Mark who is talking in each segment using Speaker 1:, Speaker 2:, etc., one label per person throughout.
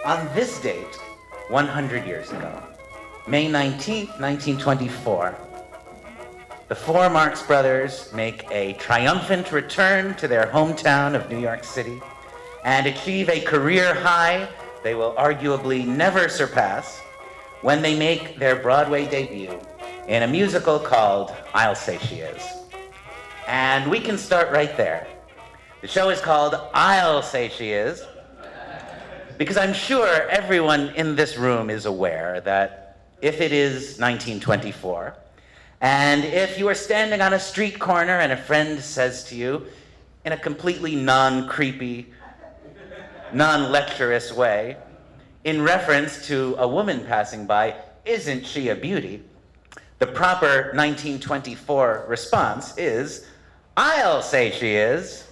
Speaker 1: On this date, 100 years ago, May 19th, 1924, the four Marx Brothers make a triumphant return to their hometown of New York City and achieve a career high they will arguably never surpass when they make their Broadway debut in a musical called I'll Say She Is. And we can start right there. The show is called I'll Say She Is because I'm sure everyone in this room is aware that if it is 1924, and if you are standing on a street corner and a friend says to you in a completely non-creepy, non-lecturous way, in reference to a woman passing by, "Isn't she a beauty?" the proper 1924 response is, "I'll say she is,"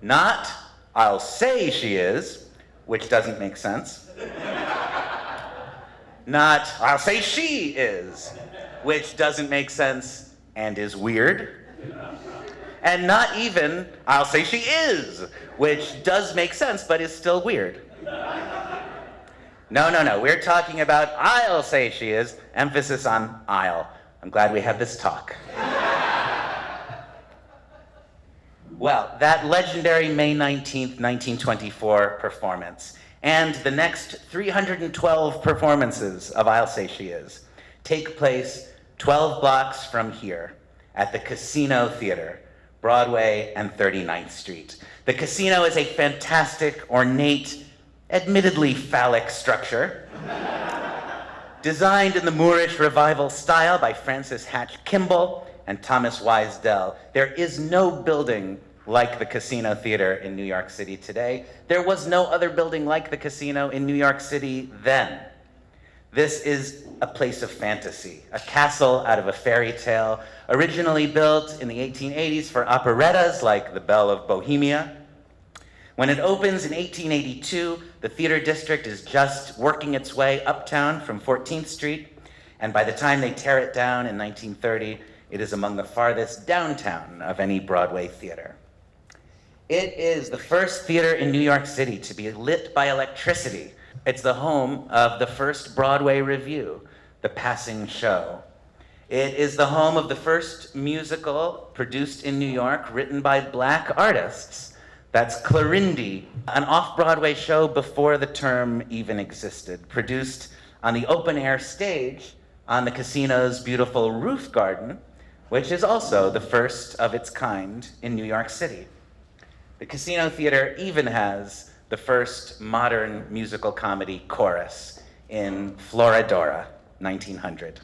Speaker 1: not "I'll say she is," which doesn't make sense. Not "I'll say she is," which doesn't make sense and is weird. And not even "I'll say she is," which does make sense but is still weird. No. We're talking about I'll say she is, emphasis on I'll. I'm glad we had this talk. Well, that legendary May 19th, 1924 performance and the next 312 performances of I'll Say She Is take place 12 blocks from here at the Casino Theater, Broadway and 39th Street. The Casino is a fantastic, ornate, admittedly phallic structure, designed in the Moorish Revival style by Francis Hatch Kimball and Thomas Wysdell. There is no building like the Casino Theater in New York City today. There was no other building like the Casino in New York City then. This is a place of fantasy, a castle out of a fairy tale, originally built in the 1880s for operettas like The Belle of Bohemia. When it opens in 1882, the theater district is just working its way uptown from 14th Street, and by the time they tear it down in 1930, it is among the farthest downtown of any Broadway theater. It is the first theater in New York City to be lit by electricity. It's the home of the first Broadway revue, The Passing Show. It is the home of the first musical produced in New York, written by Black artists. That's Clarindy, an off-Broadway show before the term even existed, produced on the open-air stage on the Casino's beautiful roof garden, which is also the first of its kind in New York City. The Casino Theater even has the first modern musical comedy chorus in Florodora, 1900.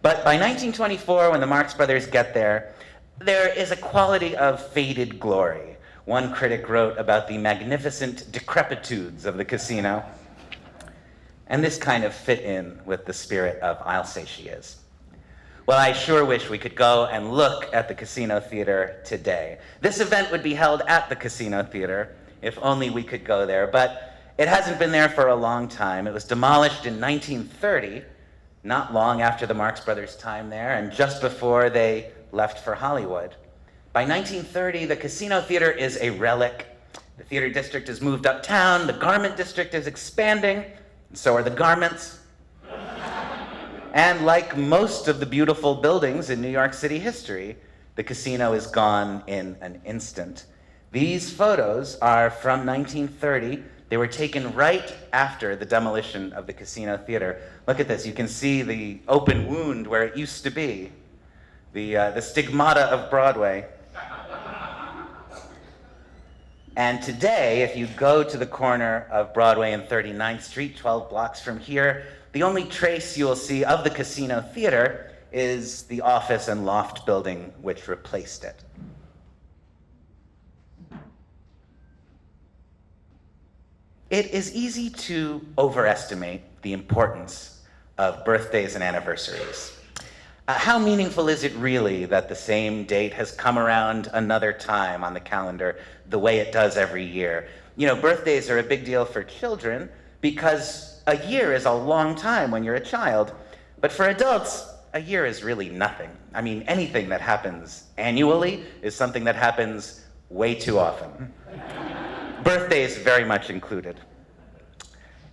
Speaker 1: But by 1924, when the Marx Brothers get there, there is a quality of faded glory. One critic wrote about the magnificent decrepitudes of the Casino, and this kind of fit in with the spirit of I'll Say She Is. Well, I sure wish we could go and look at the Casino Theater today. This event would be held at the Casino Theater, if only we could go there, but it hasn't been there for a long time. It was demolished in 1930, not long after the Marx Brothers' time there, and just before they left for Hollywood. By 1930, the Casino Theater is a relic. The theater district has moved uptown, the garment district is expanding, and so are the garments. And like most of the beautiful buildings in New York City history, the Casino is gone in an instant. These photos are from 1930. They were taken right after the demolition of the Casino Theater. Look at this. You can see the open wound where it used to be, the stigmata of Broadway. And today, if you go to the corner of Broadway and 39th Street, 12 blocks from here, the only trace you will see of the Casino Theater is the office and loft building which replaced it. It is easy to overestimate the importance of birthdays and anniversaries. How meaningful is it really that the same date has come around another time on the calendar the way it does every year? You know, birthdays are a big deal for children because a year is a long time when you're a child. But for adults, a year is really nothing. I mean, anything that happens annually is something that happens way too often. Birthdays very much included.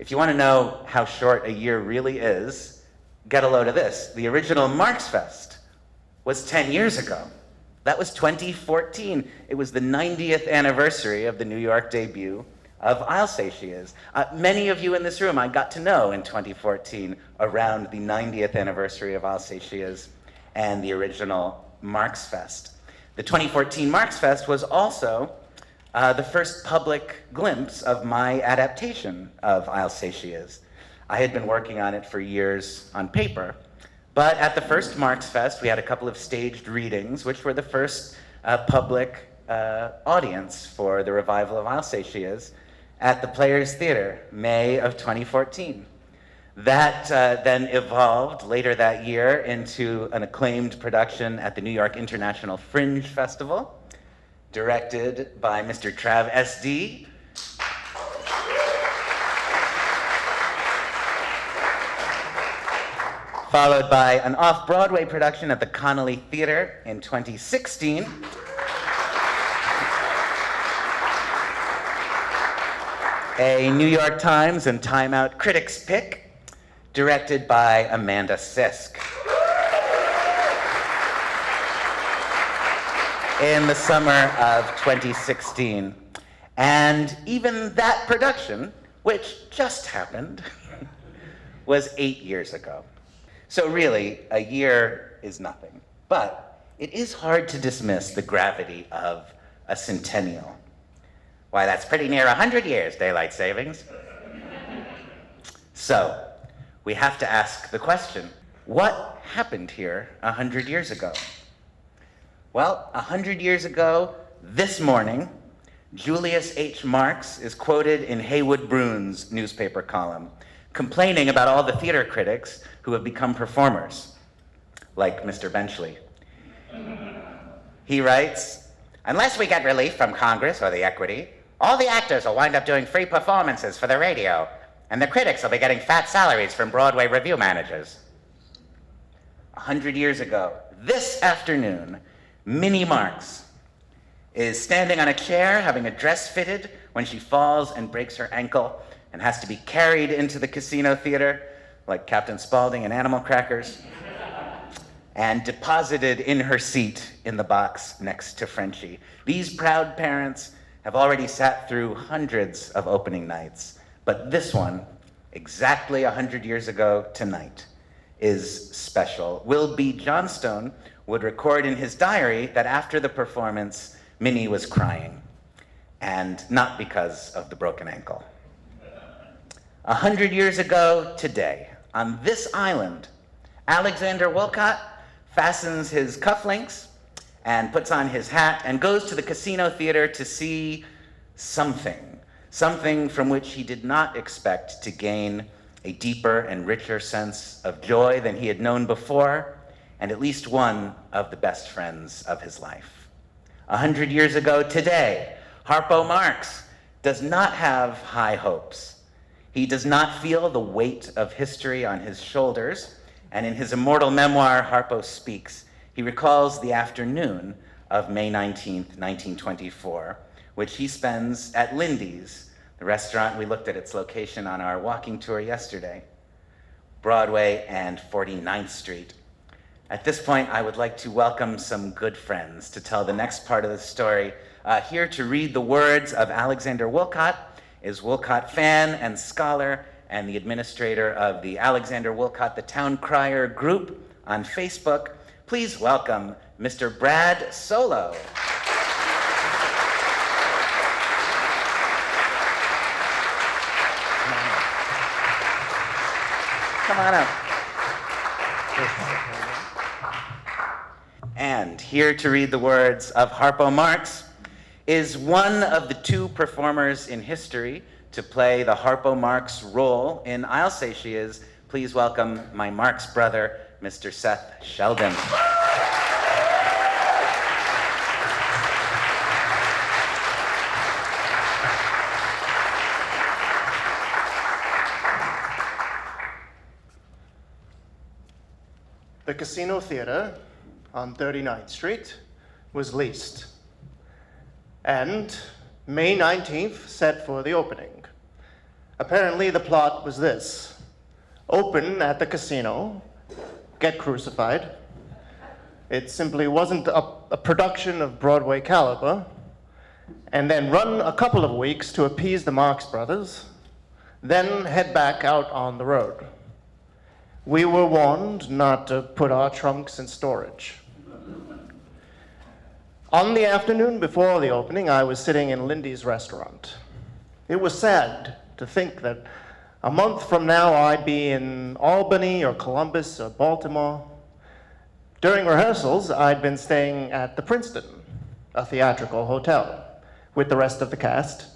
Speaker 1: If you want to know how short a year really is, get a load of this. The original Marxfest was 10 years ago. That was 2014. It was the 90th anniversary of the New York debut of I'll Say She Is. Many of you in this room I got to know in 2014 around the 90th anniversary of I'll Say She Is and the original Marxfest. The 2014 Marxfest was also the first public glimpse of my adaptation of I'll Say She Is. I had been working on it for years on paper, but at the first Marxfest, we had a couple of staged readings, which were the first public audience for the revival of I'll Say She Is at the Players Theater, May of 2014. That then evolved later that year into an acclaimed production at the New York International Fringe Festival, directed by Mr. Trav S.D. Followed by an off-Broadway production at the Conley Theater in 2016. A New York Times and Time Out critics pick, directed by Amanda Sisk. In the summer of 2016. And even that production, which just happened, was 8 years ago. So really, a year is nothing. But it is hard to dismiss the gravity of a centennial. Why, that's pretty near 100 years, daylight savings. So, we have to ask the question, what happened here 100 years ago? Well, 100 years ago, this morning, Julius H. Marx is quoted in Haywood Broun's newspaper column, complaining about all the theater critics who have become performers, like Mr. Benchley. He writes, "Unless we get relief from Congress or the Equity, all the actors will wind up doing free performances for the radio, and the critics will be getting fat salaries from Broadway review managers." 100 years ago, this afternoon, Minnie Marx is standing on a chair having a dress fitted when she falls and breaks her ankle and has to be carried into the casino theater like Captain Spaulding and Animal Crackers and deposited in her seat in the box next to Frenchie. These proud parents have already sat through hundreds of opening nights, but this one, exactly 100 years ago tonight, is special. Will B. Johnstone would record in his diary that after the performance, Minnie was crying, and not because of the broken ankle. 100 years ago today, on this island, Alexander Woollcott fastens his cufflinks and puts on his hat and goes to the casino theater to see something from which he did not expect to gain a deeper and richer sense of joy than he had known before, and at least one of the best friends of his life. 100 years ago today, Harpo Marx does not have high hopes. He does not feel the weight of history on his shoulders, and in his immortal memoir, Harpo Speaks, he recalls the afternoon of May 19th, 1924, which he spends at Lindy's, the restaurant we looked at its location on our walking tour yesterday, Broadway and 49th Street. At this point, I would like to welcome some good friends to tell the next part of the story. Here to read the words of Alexander Woollcott is Woollcott fan and scholar and the administrator of the Alexander Woollcott, the Town Crier group on Facebook. Please welcome Mr. Brad Sohlo. Come on up. And here to read the words of Harpo Marx is one of the two performers in history to play the Harpo Marx role in I'll Say She Is. Please welcome my Marx brother, Mr. Seth Shelden.
Speaker 2: The Casino Theater on 39th Street was leased, and May 19th set for the opening. Apparently, the plot was this: open at the casino, get crucified. It simply wasn't a production of Broadway caliber, and then run a couple of weeks to appease the Marx Brothers, then head back out on the road. We were warned not to put our trunks in storage. On the afternoon before the opening, I was sitting in Lindy's restaurant. It was sad to think that a month from now I'd be in Albany or Columbus or Baltimore. During rehearsals, I'd been staying at the Princeton, a theatrical hotel, with the rest of the cast.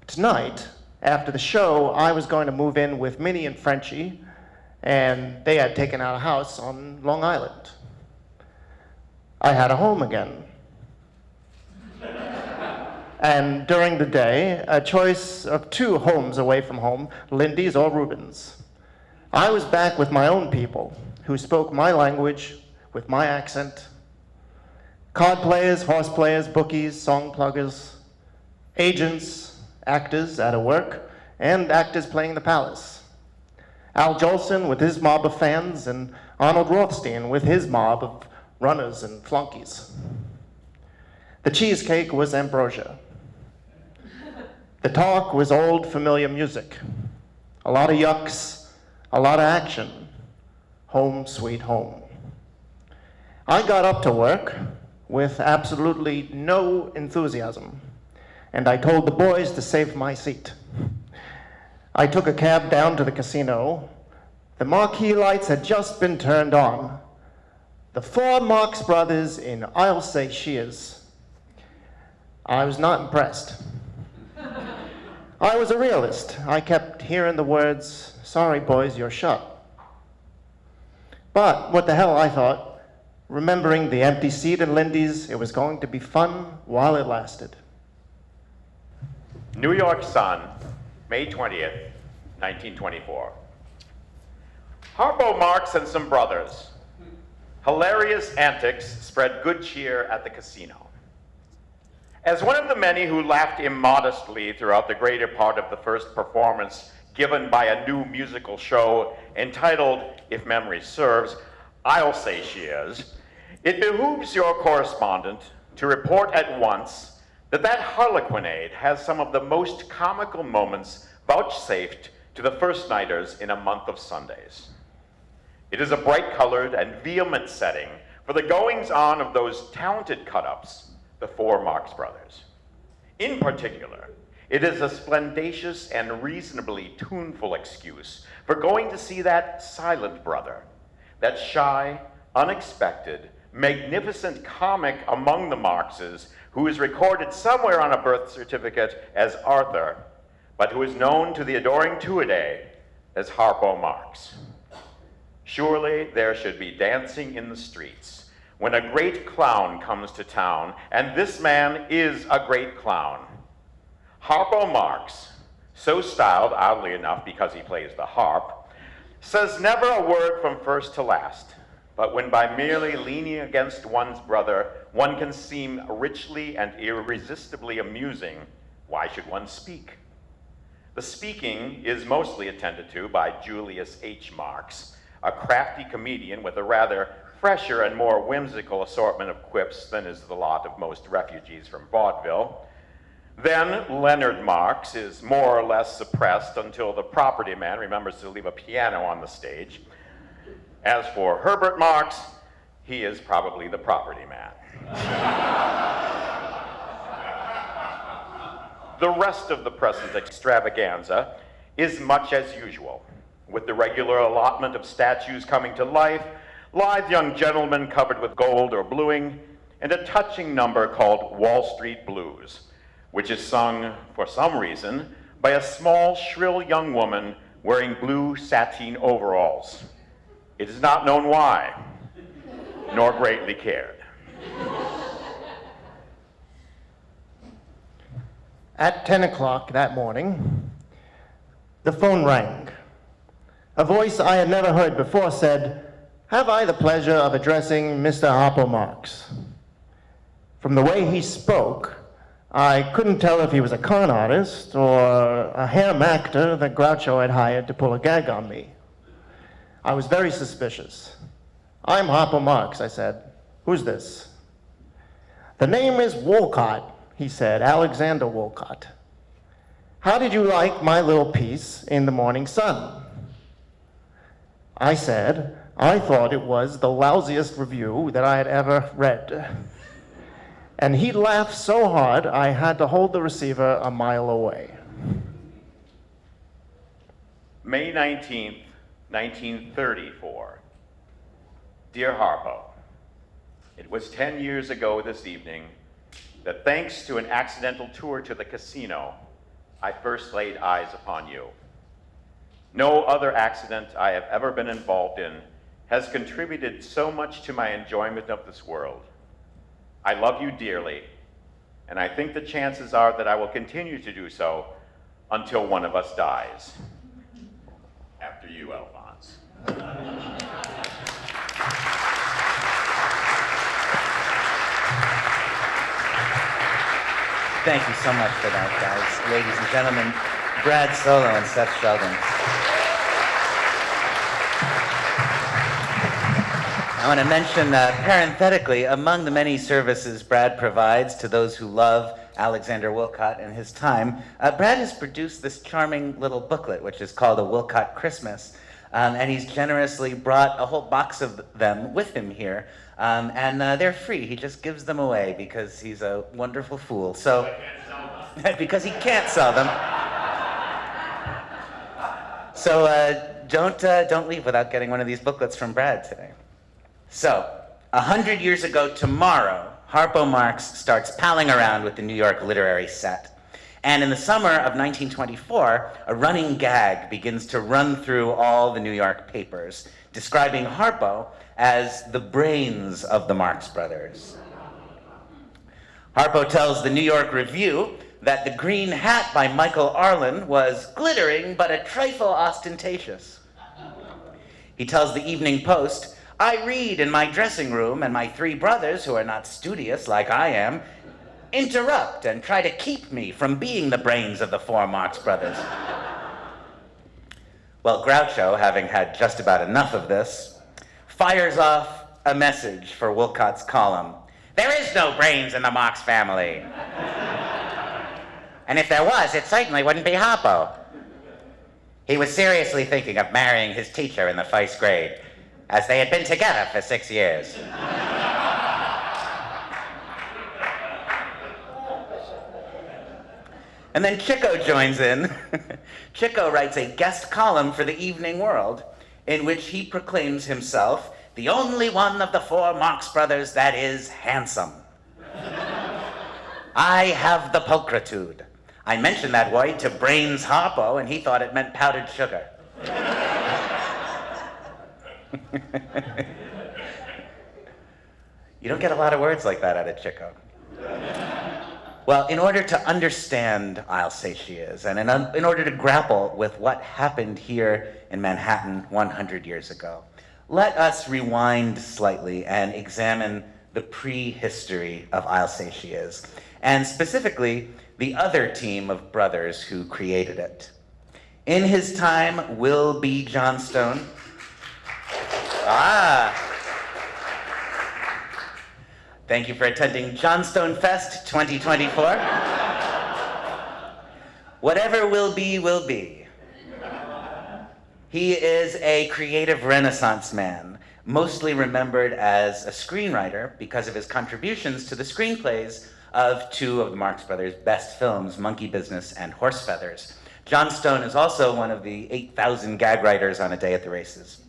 Speaker 2: Tonight, after the show, I was going to move in with Minnie and Frenchie, and they had taken out a house on Long Island. I had a home again. And during the day, a choice of 2 homes away from home, Lindy's or Rubens. I was back with my own people, who spoke my language with my accent. Card players, horse players, bookies, song pluggers, agents, actors out of work, and actors playing the palace. Al Jolson with his mob of fans, and Arnold Rothstein with his mob of runners and flunkies. The cheesecake was ambrosia. The talk was old familiar music. A lot of yucks, a lot of action. Home sweet home. I got up to work with absolutely no enthusiasm, and I told the boys to save my seat. I took a cab down to the casino. The marquee lights had just been turned on. The 4 Marx Brothers in I'll Say Shears. I was not impressed. I was a realist. I kept hearing the words, "Sorry, boys, you're shut." But what the hell, I thought, remembering the empty seat in Lindy's, it was going to be fun while it lasted.
Speaker 3: New York Sun, May 20th, 1924. Harpo, Marx, and some brothers. Hilarious antics spread good cheer at the casino. As one of the many who laughed immodestly throughout the greater part of the first performance given by a new musical show entitled, if memory serves, I'll Say Shears, it behooves your correspondent to report at once that harlequinade has some of the most comical moments vouchsafed to the first-nighters in a month of Sundays. It is a bright-colored and vehement setting for the goings-on of those talented cut-ups, the 4 Marx Brothers. In particular, it is a splendacious and reasonably tuneful excuse for going to see that silent brother, that shy, unexpected, magnificent comic among the Marxes who is recorded somewhere on a birth certificate as Arthur, but who is known to the adoring Tuidae as Harpo Marx. Surely there should be dancing in the streets when a great clown comes to town, and this man is a great clown. Harpo Marx, so styled oddly enough because he plays the harp, says never a word from first to last, but when by merely leaning against one's brother, one can seem richly and irresistibly amusing, why should one speak? The speaking is mostly attended to by Julius H. Marx, a crafty comedian with a rather fresher and more whimsical assortment of quips than is the lot of most refugees from vaudeville. Then Leonard Marx is more or less suppressed until the property man remembers to leave a piano on the stage. As for Herbert Marx, he is probably the property man. The rest of the present extravaganza is much as usual, with the regular allotment of statues coming to life, lithe young gentlemen covered with gold or bluing, and a touching number called Wall Street Blues, which is sung, for some reason, by a small, shrill young woman wearing blue sateen overalls. It is not known why, nor greatly cared.
Speaker 2: At 10 o'clock that morning, the phone rang. A voice I had never heard before said, "Have I the pleasure of addressing Mr. Harpo Marx?" From the way he spoke, I couldn't tell if he was a con artist or a ham actor that Groucho had hired to pull a gag on me. I was very suspicious. "I'm Harpo Marx," I said. "Who's this?" "The name is Woollcott," he said, "Alexander Woollcott. How did you like my little piece in the Morning Sun?" I said I thought it was the lousiest review that I had ever read. And he laughed so hard, I had to hold the receiver a mile away.
Speaker 3: May 19th, 1934. Dear Harpo, it was 10 years ago this evening that, thanks to an accidental tour to the casino, I first laid eyes upon you. No other accident I have ever been involved in has contributed so much to my enjoyment of this world. I love you dearly, and I think the chances are that I will continue to do so until one of us dies. After you, Alphonse.
Speaker 1: Thank you so much for that, guys. Ladies and gentlemen, Brad Sohlo and Seth Shelden. I want to mention parenthetically, among the many services Brad provides to those who love Alexander Woollcott and his time, Brad has produced this charming little booklet, which is called A Woollcott Christmas, and he's generously brought a whole box of them with him here, and they're free. He just gives them away because he's a wonderful fool. So, because he can't sell them. So don't leave without getting one of these booklets from Brad today. So, 100 years ago tomorrow, Harpo Marx starts palling around with the New York literary set. And in the summer of 1924, a running gag begins to run through all the New York papers, describing Harpo as the brains of the Marx Brothers. Harpo tells the New York Review that the green hat by Michael Arlen was glittering but a trifle ostentatious. He tells the Evening Post, "I read in my dressing room, and my three brothers, who are not studious like I am, interrupt and try to keep me from being the brains of the four Marx Brothers." Well, Groucho, having had just about enough of this, fires off a message for Woollcott's column. "There is no brains in the Marx family. And if there was, it certainly wouldn't be Harpo. He was seriously thinking of marrying his teacher in the first grade, as they had been together for 6 years. And then Chico joins in. Chico writes a guest column for the Evening World in which he proclaims himself the only one of the four Marx Brothers that is handsome. "I have the pulchritude. I mentioned that word to Brains Harpo, and he thought it meant powdered sugar." You don't get a lot of words like that out of Chico. Well, in order to understand I'll Say She Is, and in order to grapple with what happened here in Manhattan 100 years ago, let us rewind slightly and examine the prehistory of I'll Say She Is, and specifically the other team of brothers who created it. In his time, Will B. Johnstone. Thank you for attending Johnstone Fest 2024. Whatever will be, will be. He is a creative Renaissance man, mostly remembered as a screenwriter because of his contributions to the screenplays of two of the Marx Brothers' best films, Monkey Business and Horse Feathers. Johnstone is also one of the 8,000 gag writers on A Day at the Races.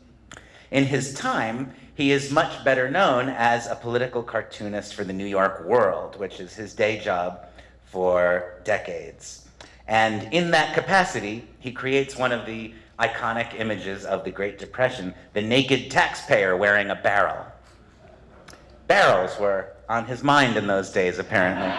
Speaker 1: In his time, he is much better known as a political cartoonist for the New York World, which is his day job for decades. And in that capacity, he creates one of the iconic images of the Great Depression, the naked taxpayer wearing a barrel. Barrels were on his mind in those days, apparently.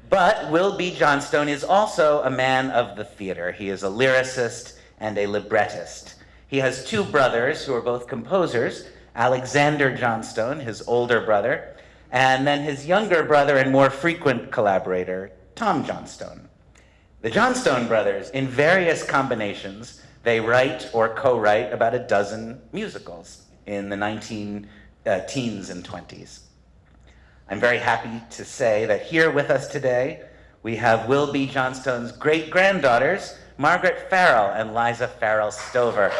Speaker 1: But Will B. Johnstone is also a man of the theater. He is a lyricist and a librettist. He has two brothers who are both composers, Alexander Johnstone, his older brother, and then his younger brother and more frequent collaborator, Tom Johnstone. The Johnstone brothers, in various combinations, they write or co-write about a dozen musicals in the teens and 20s. I'm very happy to say that here with us today, we have Will B. Johnstone's great-granddaughters, Margaret Farrell and Liza Farrell Stover.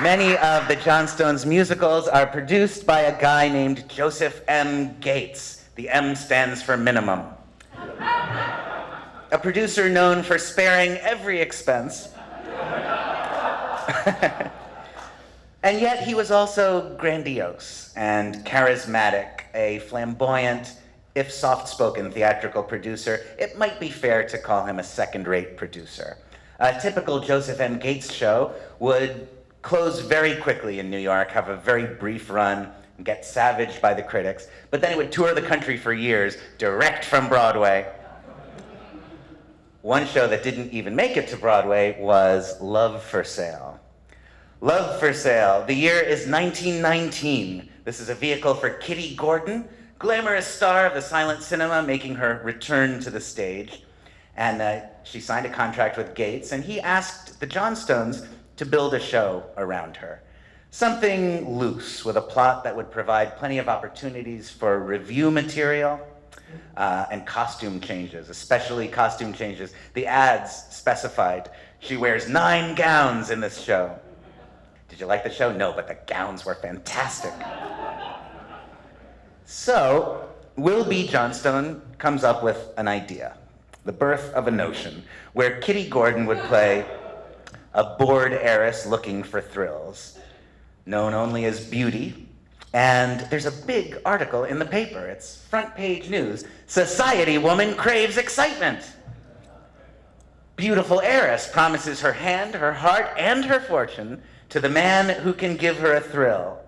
Speaker 1: Many of the Johnstones' musicals are produced by a guy named Joseph M. Gates. The M stands for minimum. A producer known for sparing every expense. And yet he was also grandiose and charismatic, a flamboyant, if soft-spoken theatrical producer. It might be fair to call him a second-rate producer. A typical Joseph M. Gates show would close very quickly in New York, have a very brief run, and get savaged by the critics, but then it would tour the country for years, direct from Broadway. One show that didn't even make it to Broadway was Love for Sale. Love for Sale. The year is 1919. This is a vehicle for Kitty Gordon, glamorous star of the silent cinema, making her return to the stage. And she signed a contract with Gates, and he asked the Johnstones to build a show around her. Something loose, with a plot that would provide plenty of opportunities for review material and costume changes, especially costume changes. The ads specified she wears 9 gowns in this show. Did you like the show? No, but the gowns were fantastic. So, Will B. Johnstone comes up with an idea, the birth of a notion, where Kitty Gordon would play a bored heiress looking for thrills, known only as Beauty. And there's a big article in the paper. It's front page news. Society woman craves excitement. Beautiful heiress promises her hand, her heart, and her fortune to the man who can give her a thrill.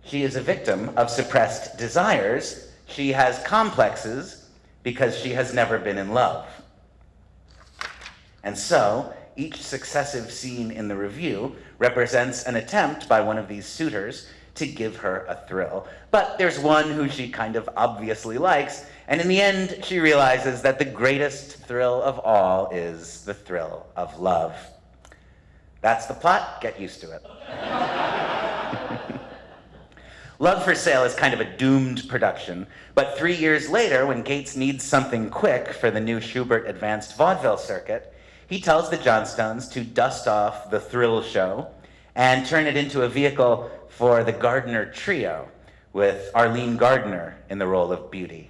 Speaker 1: She is a victim of suppressed desires. She has complexes because she has never been in love. And so, each successive scene in the review represents an attempt by one of these suitors to give her a thrill. But there's one who she kind of obviously likes, and in the end, she realizes that the greatest thrill of all is the thrill of love. That's the plot. Get used to it. Love for Sale is kind of a doomed production, but 3 years later, when Gates needs something quick for the new Schubert Advanced Vaudeville circuit, he tells the Johnstones to dust off the thrill show and turn it into a vehicle for the Gardner Trio, with Arlene Gardner in the role of Beauty.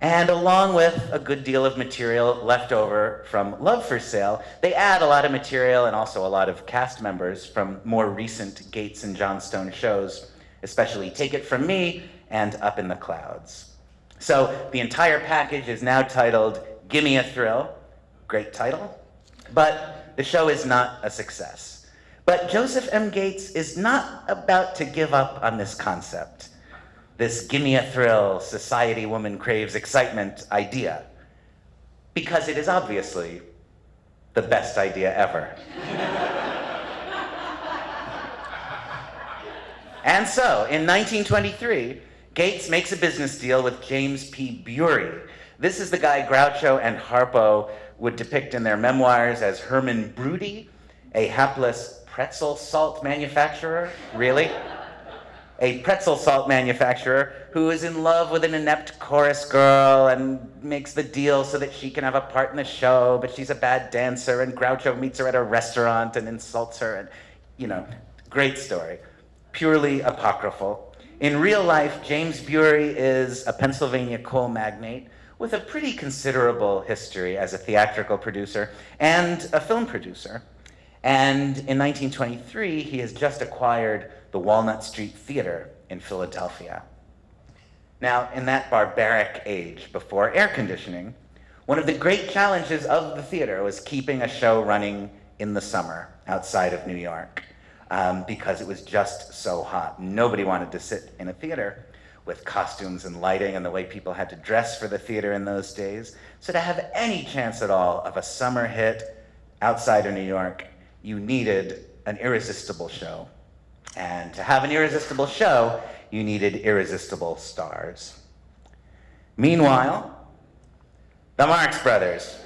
Speaker 1: And along with a good deal of material left over from Love for Sale, they add a lot of material and also a lot of cast members from more recent Gates and Johnstone shows, especially Take It From Me and Up in the Clouds. So the entire package is now titled Gimme a Thrill. Great title. But the show is not a success. But Joseph M. Gates is not about to give up on this concept, this gimme a thrill, society woman craves excitement idea, because it is obviously the best idea ever. And so, in 1923, Gates makes a business deal with James P. Bury. This is the guy Groucho and Harpo would depict in their memoirs as Herman Broody, a hapless pretzel salt manufacturer. Really? A pretzel salt manufacturer who is in love with an inept chorus girl and makes the deal so that she can have a part in the show, but she's a bad dancer, and Groucho meets her at a restaurant and insults her, and, you know, great story. Purely apocryphal. In real life, James Bury is a Pennsylvania coal magnate with a pretty considerable history as a theatrical producer and a film producer. And in 1923, he has just acquired the Walnut Street Theater in Philadelphia. Now, in that barbaric age before air conditioning, one of the great challenges of the theater was keeping a show running in the summer outside of New York, because it was just so hot. Nobody wanted to sit in a theater. with costumes and lighting and the way people had to dress for the theater in those days. So to have any chance at all of a summer hit outside of New York, you needed an irresistible show. And to have an irresistible show, you needed irresistible stars. Meanwhile, the Marx Brothers.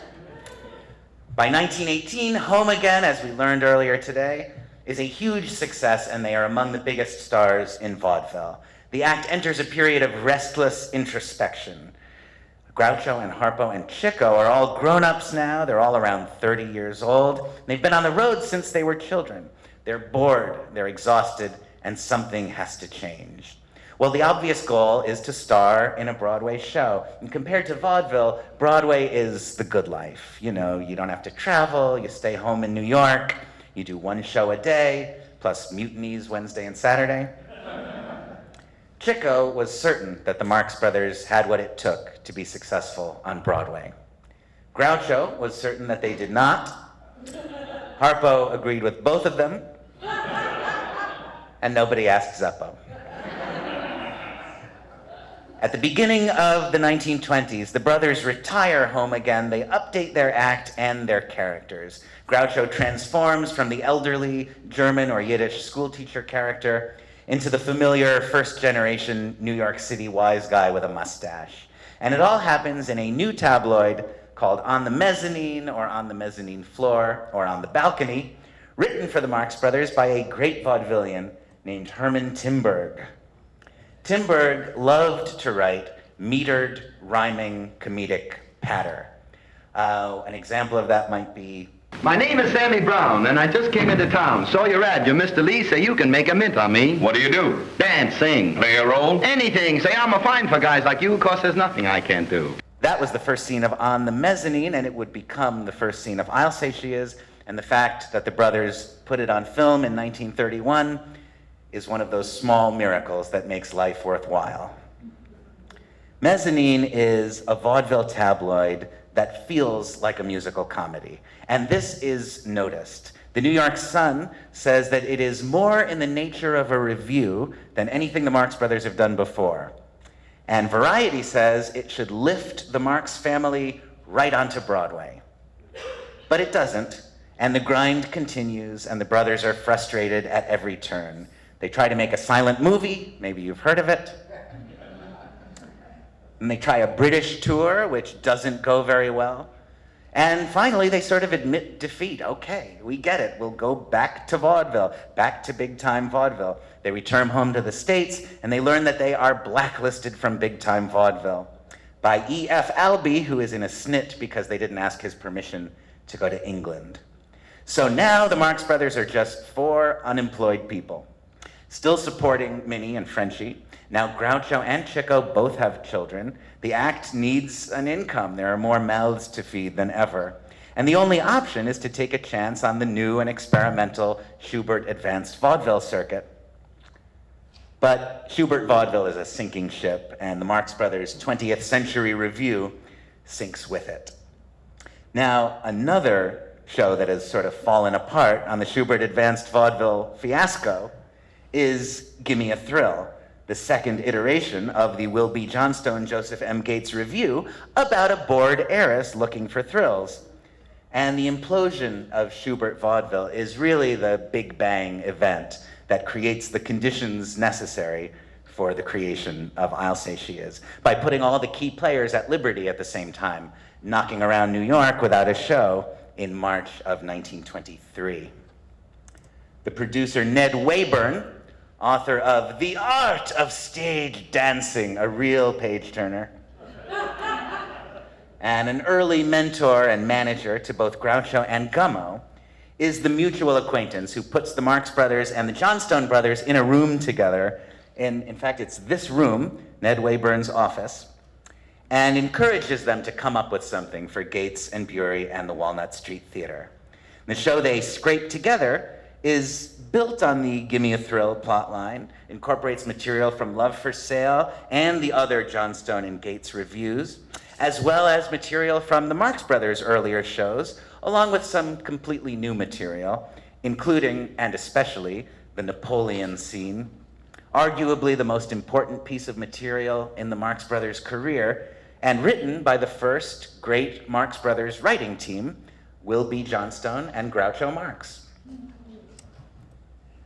Speaker 1: By 1918, Home Again, as we learned earlier today, is a huge success, and they are among the biggest stars in vaudeville. The act enters a period of restless introspection. Groucho and Harpo and Chico are all grown-ups now. They're all around 30 years old. They've been on the road since they were children. They're bored, they're exhausted, and something has to change. Well, the obvious goal is to star in a Broadway show. And compared to vaudeville, Broadway is the good life. You know, you don't have to travel, you stay home in New York, you do one show a day, plus mutinies Wednesday and Saturday. Chico was certain that the Marx Brothers had what it took to be successful on Broadway. Groucho was certain that they did not. Harpo agreed with both of them. And nobody asked Zeppo. At the beginning of the 1920s, the brothers retire Home Again. They update their act and their characters. Groucho transforms from the elderly German or Yiddish schoolteacher character into the familiar first-generation New York City wise guy with a mustache. And it all happens in a new tabloid called On the Mezzanine, or On the Mezzanine Floor, or On the Balcony, written for the Marx Brothers by a great vaudevillian named Herman Timberg. Timberg loved to write metered, rhyming, comedic patter. An example of that might be,
Speaker 4: my name is Sammy Brown, and I just came into town. Saw your ad. You Mr. Lee, say you can make a mint on me.
Speaker 5: What do you do?
Speaker 4: Dance, sing.
Speaker 5: Play a role?
Speaker 4: Anything. Say I'm a fine for guys like you, 'cause there's nothing I can't do.
Speaker 1: that was the first scene of On the Mezzanine, and it would become the first scene of I'll Say She Is, and the fact that the brothers put it on film in 1931 is one of those small miracles that makes life worthwhile. Mezzanine is a vaudeville tabloid that feels like a musical comedy, and this is noticed. The New York Sun says that it is more in the nature of a review than anything the Marx Brothers have done before. And Variety says it should lift the Marx family right onto Broadway. But it doesn't, and the grind continues, and the brothers are frustrated at every turn. They try to make a silent movie, maybe you've heard of it. And they try a British tour, which doesn't go very well. And finally, they sort of admit defeat. Okay, we get it. We'll go back to vaudeville, back to big-time vaudeville. They return home to the States, and they learn that they are blacklisted from big-time vaudeville by E.F. Albee, who is in a snit because they didn't ask his permission to go to England. So now the Marx Brothers are just four unemployed people, still supporting Minnie and Frenchie. Now Groucho and Chico both have children. The act needs an income. There are more mouths to feed than ever. And the only option is to take a chance on the new and experimental Schubert Advanced Vaudeville circuit. But Schubert Vaudeville is a sinking ship, and the Marx Brothers' 20th Century Review sinks with it. Now, another show that has sort of fallen apart on the Schubert Advanced Vaudeville fiasco is Gimme a Thrill, the second iteration of the Will B. Johnstone, Joseph M. Gates review about a bored heiress looking for thrills. And the implosion of Schubert Vaudeville is really the Big Bang event that creates the conditions necessary for the creation of I'll Say She Is, by putting all the key players at liberty at the same time, knocking around New York without a show in March of 1923. The producer Ned Wayburn, author of The Art of Stage Dancing, a real page-turner, and an early mentor and manager to both Groucho and Gummo, is the mutual acquaintance who puts the Marx Brothers and the Johnstone Brothers in a room together. In fact, it's this room, Ned Wayburn's office, and encourages them to come up with something for Gates and Bury and the Walnut Street Theater. The show they scrape together is built on the Gimme a Thrill plotline, incorporates material from Love for Sale and the other Johnstone and Gates reviews, as well as material from the Marx Brothers' earlier shows, along with some completely new material, including, and especially, the Napoleon scene, arguably the most important piece of material in the Marx Brothers' career, and written by the first great Marx Brothers writing team, Will B. Johnstone and Groucho Marx.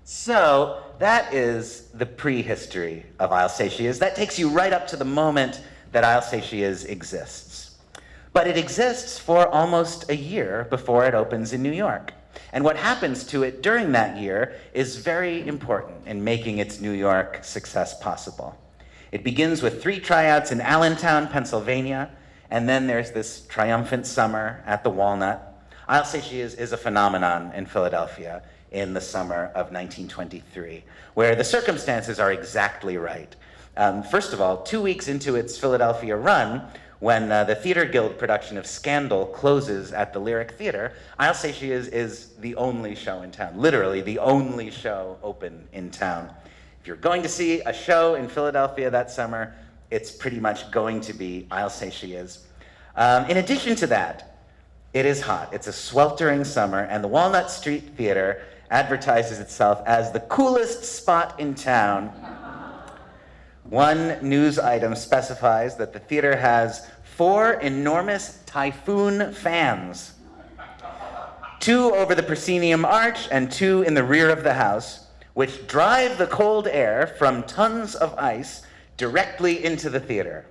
Speaker 1: So that is the prehistory of I'll Say She Is. That takes you right up to the moment that I'll Say She Is exists. But it exists for almost a year before it opens in New York. And what happens to it during that year is very important in making its New York success possible. It begins with 3 tryouts in Allentown, Pennsylvania, and then there's this triumphant summer at the Walnut. I'll Say She Is a phenomenon in Philadelphia in the summer of 1923, where the circumstances are exactly right. First of all, 2 weeks into its Philadelphia run, when the Theater Guild production of Scandal closes at the Lyric Theater, I'll Say She Is the only show in town, literally the only show open in town. If you're going to see a show in Philadelphia that summer, it's pretty much going to be I'll Say She Is. In addition to that, it is hot. It's a sweltering summer, and the Walnut Street Theater advertises itself as the coolest spot in town. One news item specifies that the theater has 4 enormous Typhoon fans, 2 over the proscenium arch and 2 in the rear of the house, which drive the cold air from tons of ice directly into the theater.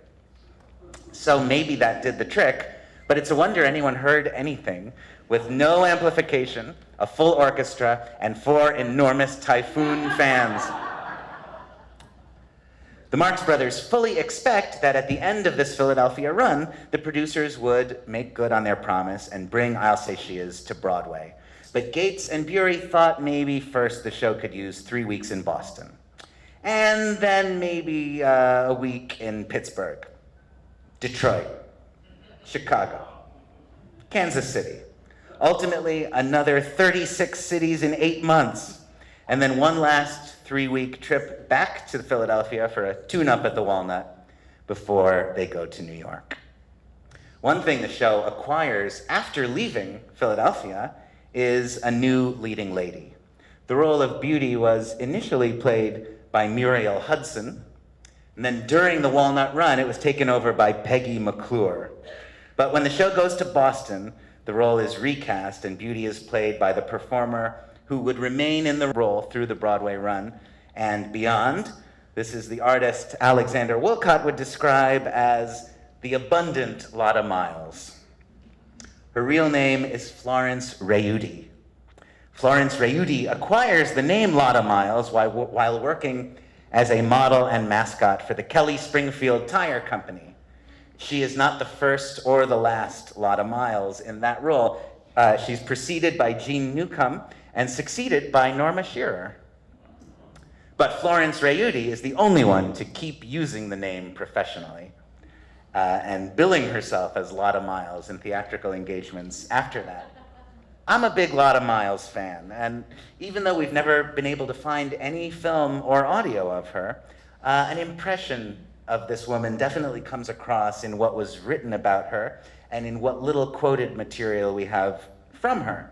Speaker 1: So maybe that did the trick, but it's a wonder anyone heard anything with no amplification, a full orchestra, and 4 enormous Typhoon fans. The Marx Brothers fully expect that at the end of this Philadelphia run, the producers would make good on their promise and bring I'll Say She Is to Broadway. But Gates and Bury thought maybe first the show could use 3 weeks in Boston, and then maybe a week in Pittsburgh, Detroit, Chicago, Kansas City. Ultimately, another 36 cities in 8 months, and then one last 3-week trip back to Philadelphia for a tune-up at the Walnut before they go to New York. One thing the show acquires after leaving Philadelphia is a new leading lady. The role of Beauty was initially played by Muriel Hudson, and then during the Walnut run, it was taken over by Peggy McClure. But when the show goes to Boston, the role is recast, and Beauty is played by the performer who would remain in the role through the Broadway run and beyond. This is the artist Alexander Woollcott would describe as the abundant Lotta Miles. Her real name is Florence Rayuti. Florence Rayuti acquires the name Lotta Miles while working as a model and mascot for the Kelly Springfield Tire Company. She is not the first or the last Lotta Miles in that role. She's preceded by Jean Newcomb and succeeded by Norma Shearer. But Florence Rayuti is the only one to keep using the name professionally and billing herself as Lotta Miles in theatrical engagements after that. I'm a big Lotta Miles fan, and even though we've never been able to find any film or audio of her, an impression of this woman definitely comes across in what was written about her and in what little quoted material we have from her.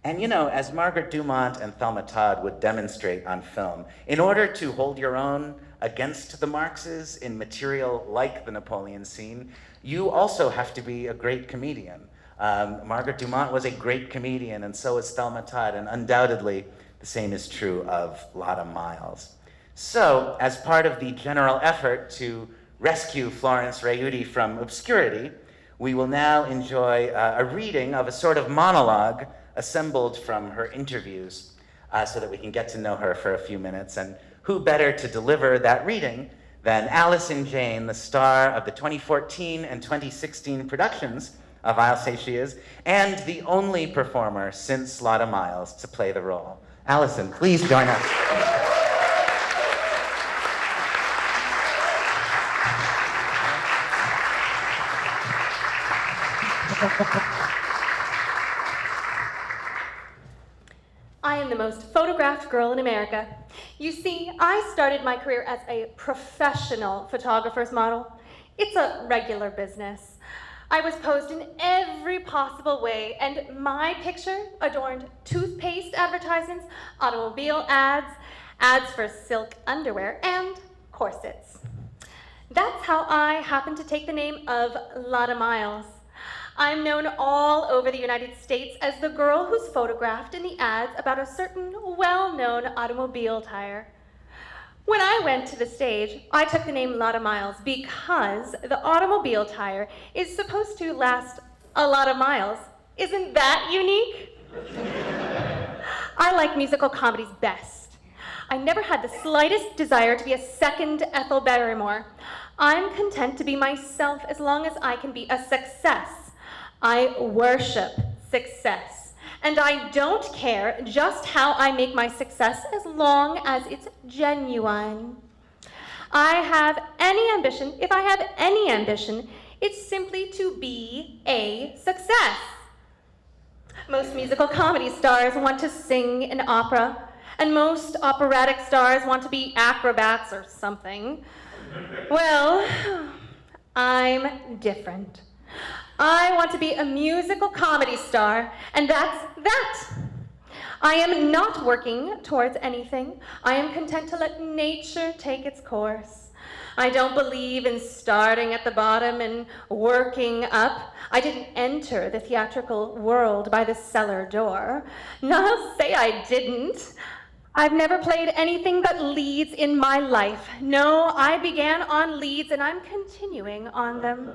Speaker 1: And you know, as Margaret Dumont and Thelma Todd would demonstrate on film, in order to hold your own against the Marxes in material like the Napoleon scene, you also have to be a great comedian. Margaret Dumont was a great comedian, and so is Thelma Todd, and undoubtedly the same is true of Lotta Miles. So, as part of the general effort to rescue Florence Rayuti from obscurity, we will now enjoy a reading of a sort of monologue assembled from her interviews so that we can get to know her for a few minutes. And who better to deliver that reading than Allison Jane, the star of the 2014 and 2016 productions of I'll Say She Is, and the only performer since Lotta Miles to play the role. Allison, please join us.
Speaker 5: I am the most photographed girl in America. You see, I started my career as a professional photographer's model. It's a regular business. I was posed in every possible way, and my picture adorned toothpaste advertisements, automobile ads, ads for silk underwear, and corsets. That's how I happened to take the name of Lotta Miles. I'm known all over the United States as the girl who's photographed in the ads about a certain well-known automobile tire. When I went to the stage, I took the name Lotta Miles because the automobile tire is supposed to last a lot of miles. Isn't that unique? I like musical comedies best. I never had the slightest desire to be a second Ethel Barrymore. I'm content to be myself as long as I can be a success. I worship success. And I don't care just how I make my success as long as it's genuine. If I have any ambition, it's simply to be a success. Most musical comedy stars want to sing in opera, and most operatic stars want to be acrobats or something. Well, I'm different. I want to be a musical comedy star, and that's that. I am not working towards anything. I am content to let nature take its course. I don't believe in starting at the bottom and working up. I didn't enter the theatrical world by the cellar door. No, I'll say I didn't. I've never played anything but leads in my life. No, I began on leads and I'm continuing on them.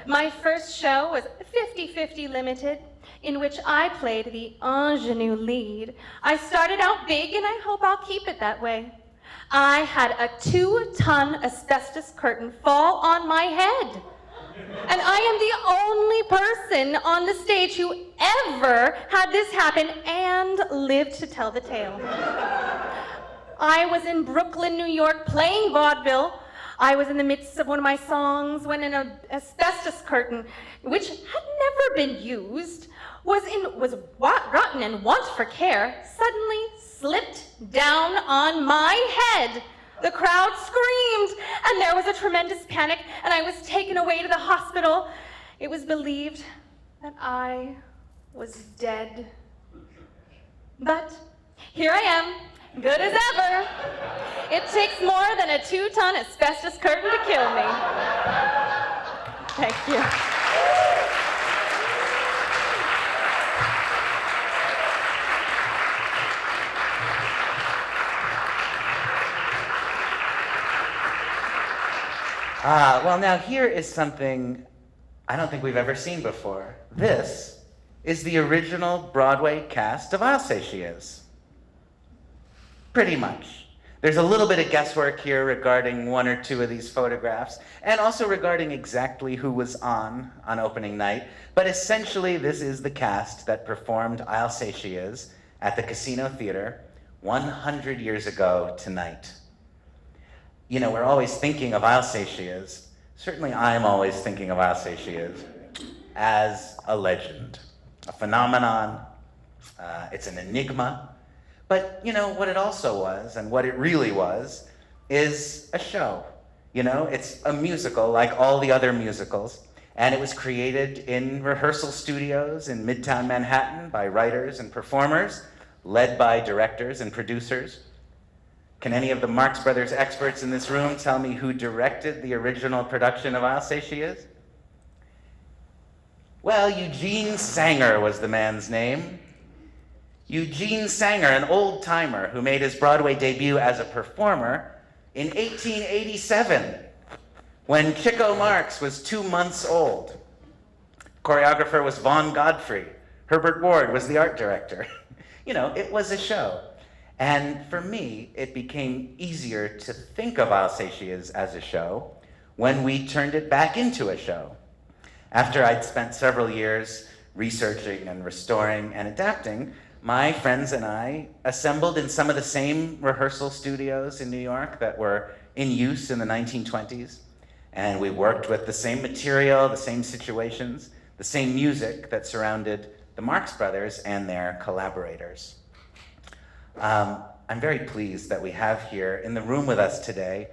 Speaker 5: My first show was 50-50 Limited, in which I played the ingenue lead. I started out big and I hope I'll keep it that way. I had a 2-ton asbestos curtain fall on my head. And I am the only person on the stage who ever had this happen and lived to tell the tale. I was in Brooklyn, New York, playing vaudeville. I was in the midst of one of my songs when an asbestos curtain, which had never been used, was rotten and want for care, suddenly slipped down on my head. The crowd screamed, and there was a tremendous panic, and I was taken away to the hospital. It was believed that I was dead. But here I am, good as ever. It takes more than a 2-ton asbestos curtain to kill me. Thank you.
Speaker 1: Well, now here is something I don't think we've ever seen before. This is the original Broadway cast of I'll Say She Is. Pretty much. There's a little bit of guesswork here regarding one or two of these photographs, and also regarding exactly who was on opening night, but essentially this is the cast that performed I'll Say She Is at the Casino Theater 100 years ago tonight. You know, we're always thinking of I'll Say She Is. Certainly I'm always thinking of I'll Say She Is as a legend, a phenomenon. It's an enigma. But, you know, what it also was, and what it really was, is a show. You know, it's a musical like all the other musicals. And it was created in rehearsal studios in Midtown Manhattan by writers and performers, led by directors and producers. Can any of the Marx Brothers experts in this room tell me who directed the original production of I'll Say She Is? Well, Eugene Sanger was the man's name. Eugene Sanger, an old-timer who made his Broadway debut as a performer in 1887, when Chico Marx was 2 months old. Choreographer was Vaughn Godfrey. Herbert Ward was the art director. You know, it was a show. And for me, it became easier to think of I'll Say She Is as a show when we turned it back into a show. After I'd spent several years researching and restoring and adapting, my friends and I assembled in some of the same rehearsal studios in New York that were in use in the 1920s. And we worked with the same material, the same situations, the same music that surrounded the Marx Brothers and their collaborators. I'm very pleased that we have here in the room with us today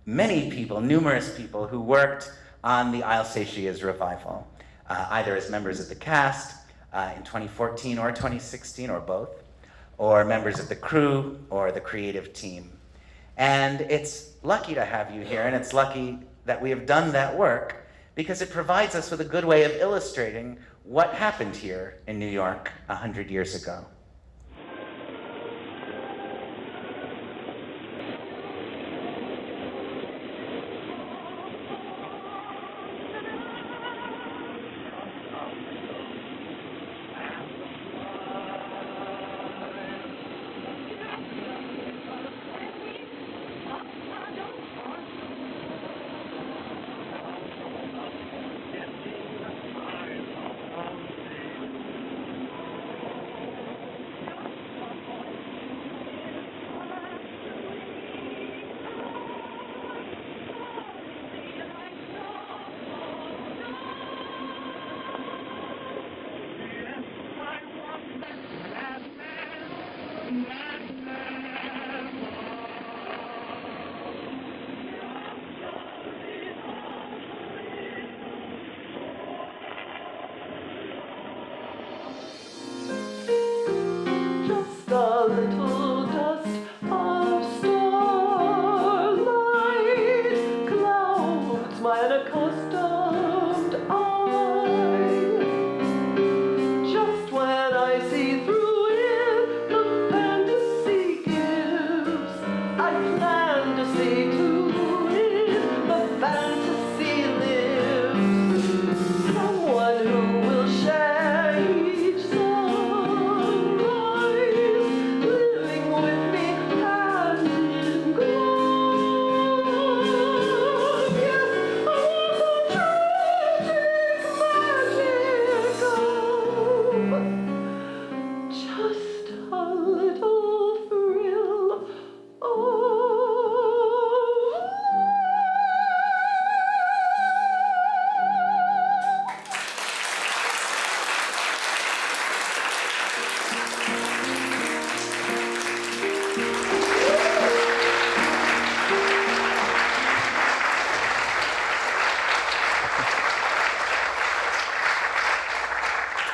Speaker 1: many people, numerous people who worked on the I'll Say She Is revival, either as members of the cast in 2014 or 2016 or both, or members of the crew, or the creative team. And it's lucky to have you here, and it's lucky that we have done that work because it provides us with a good way of illustrating what happened here in New York 100 years ago.
Speaker 6: A little dust of starlight clouds my unaccustomed eye. Just when I see through it, the fantasy gives. I plan to see to it, the fantasy lives. Someone who will share each sunrise, living with me hand in glove. Yes, I want the tragic magic of just a little thrill of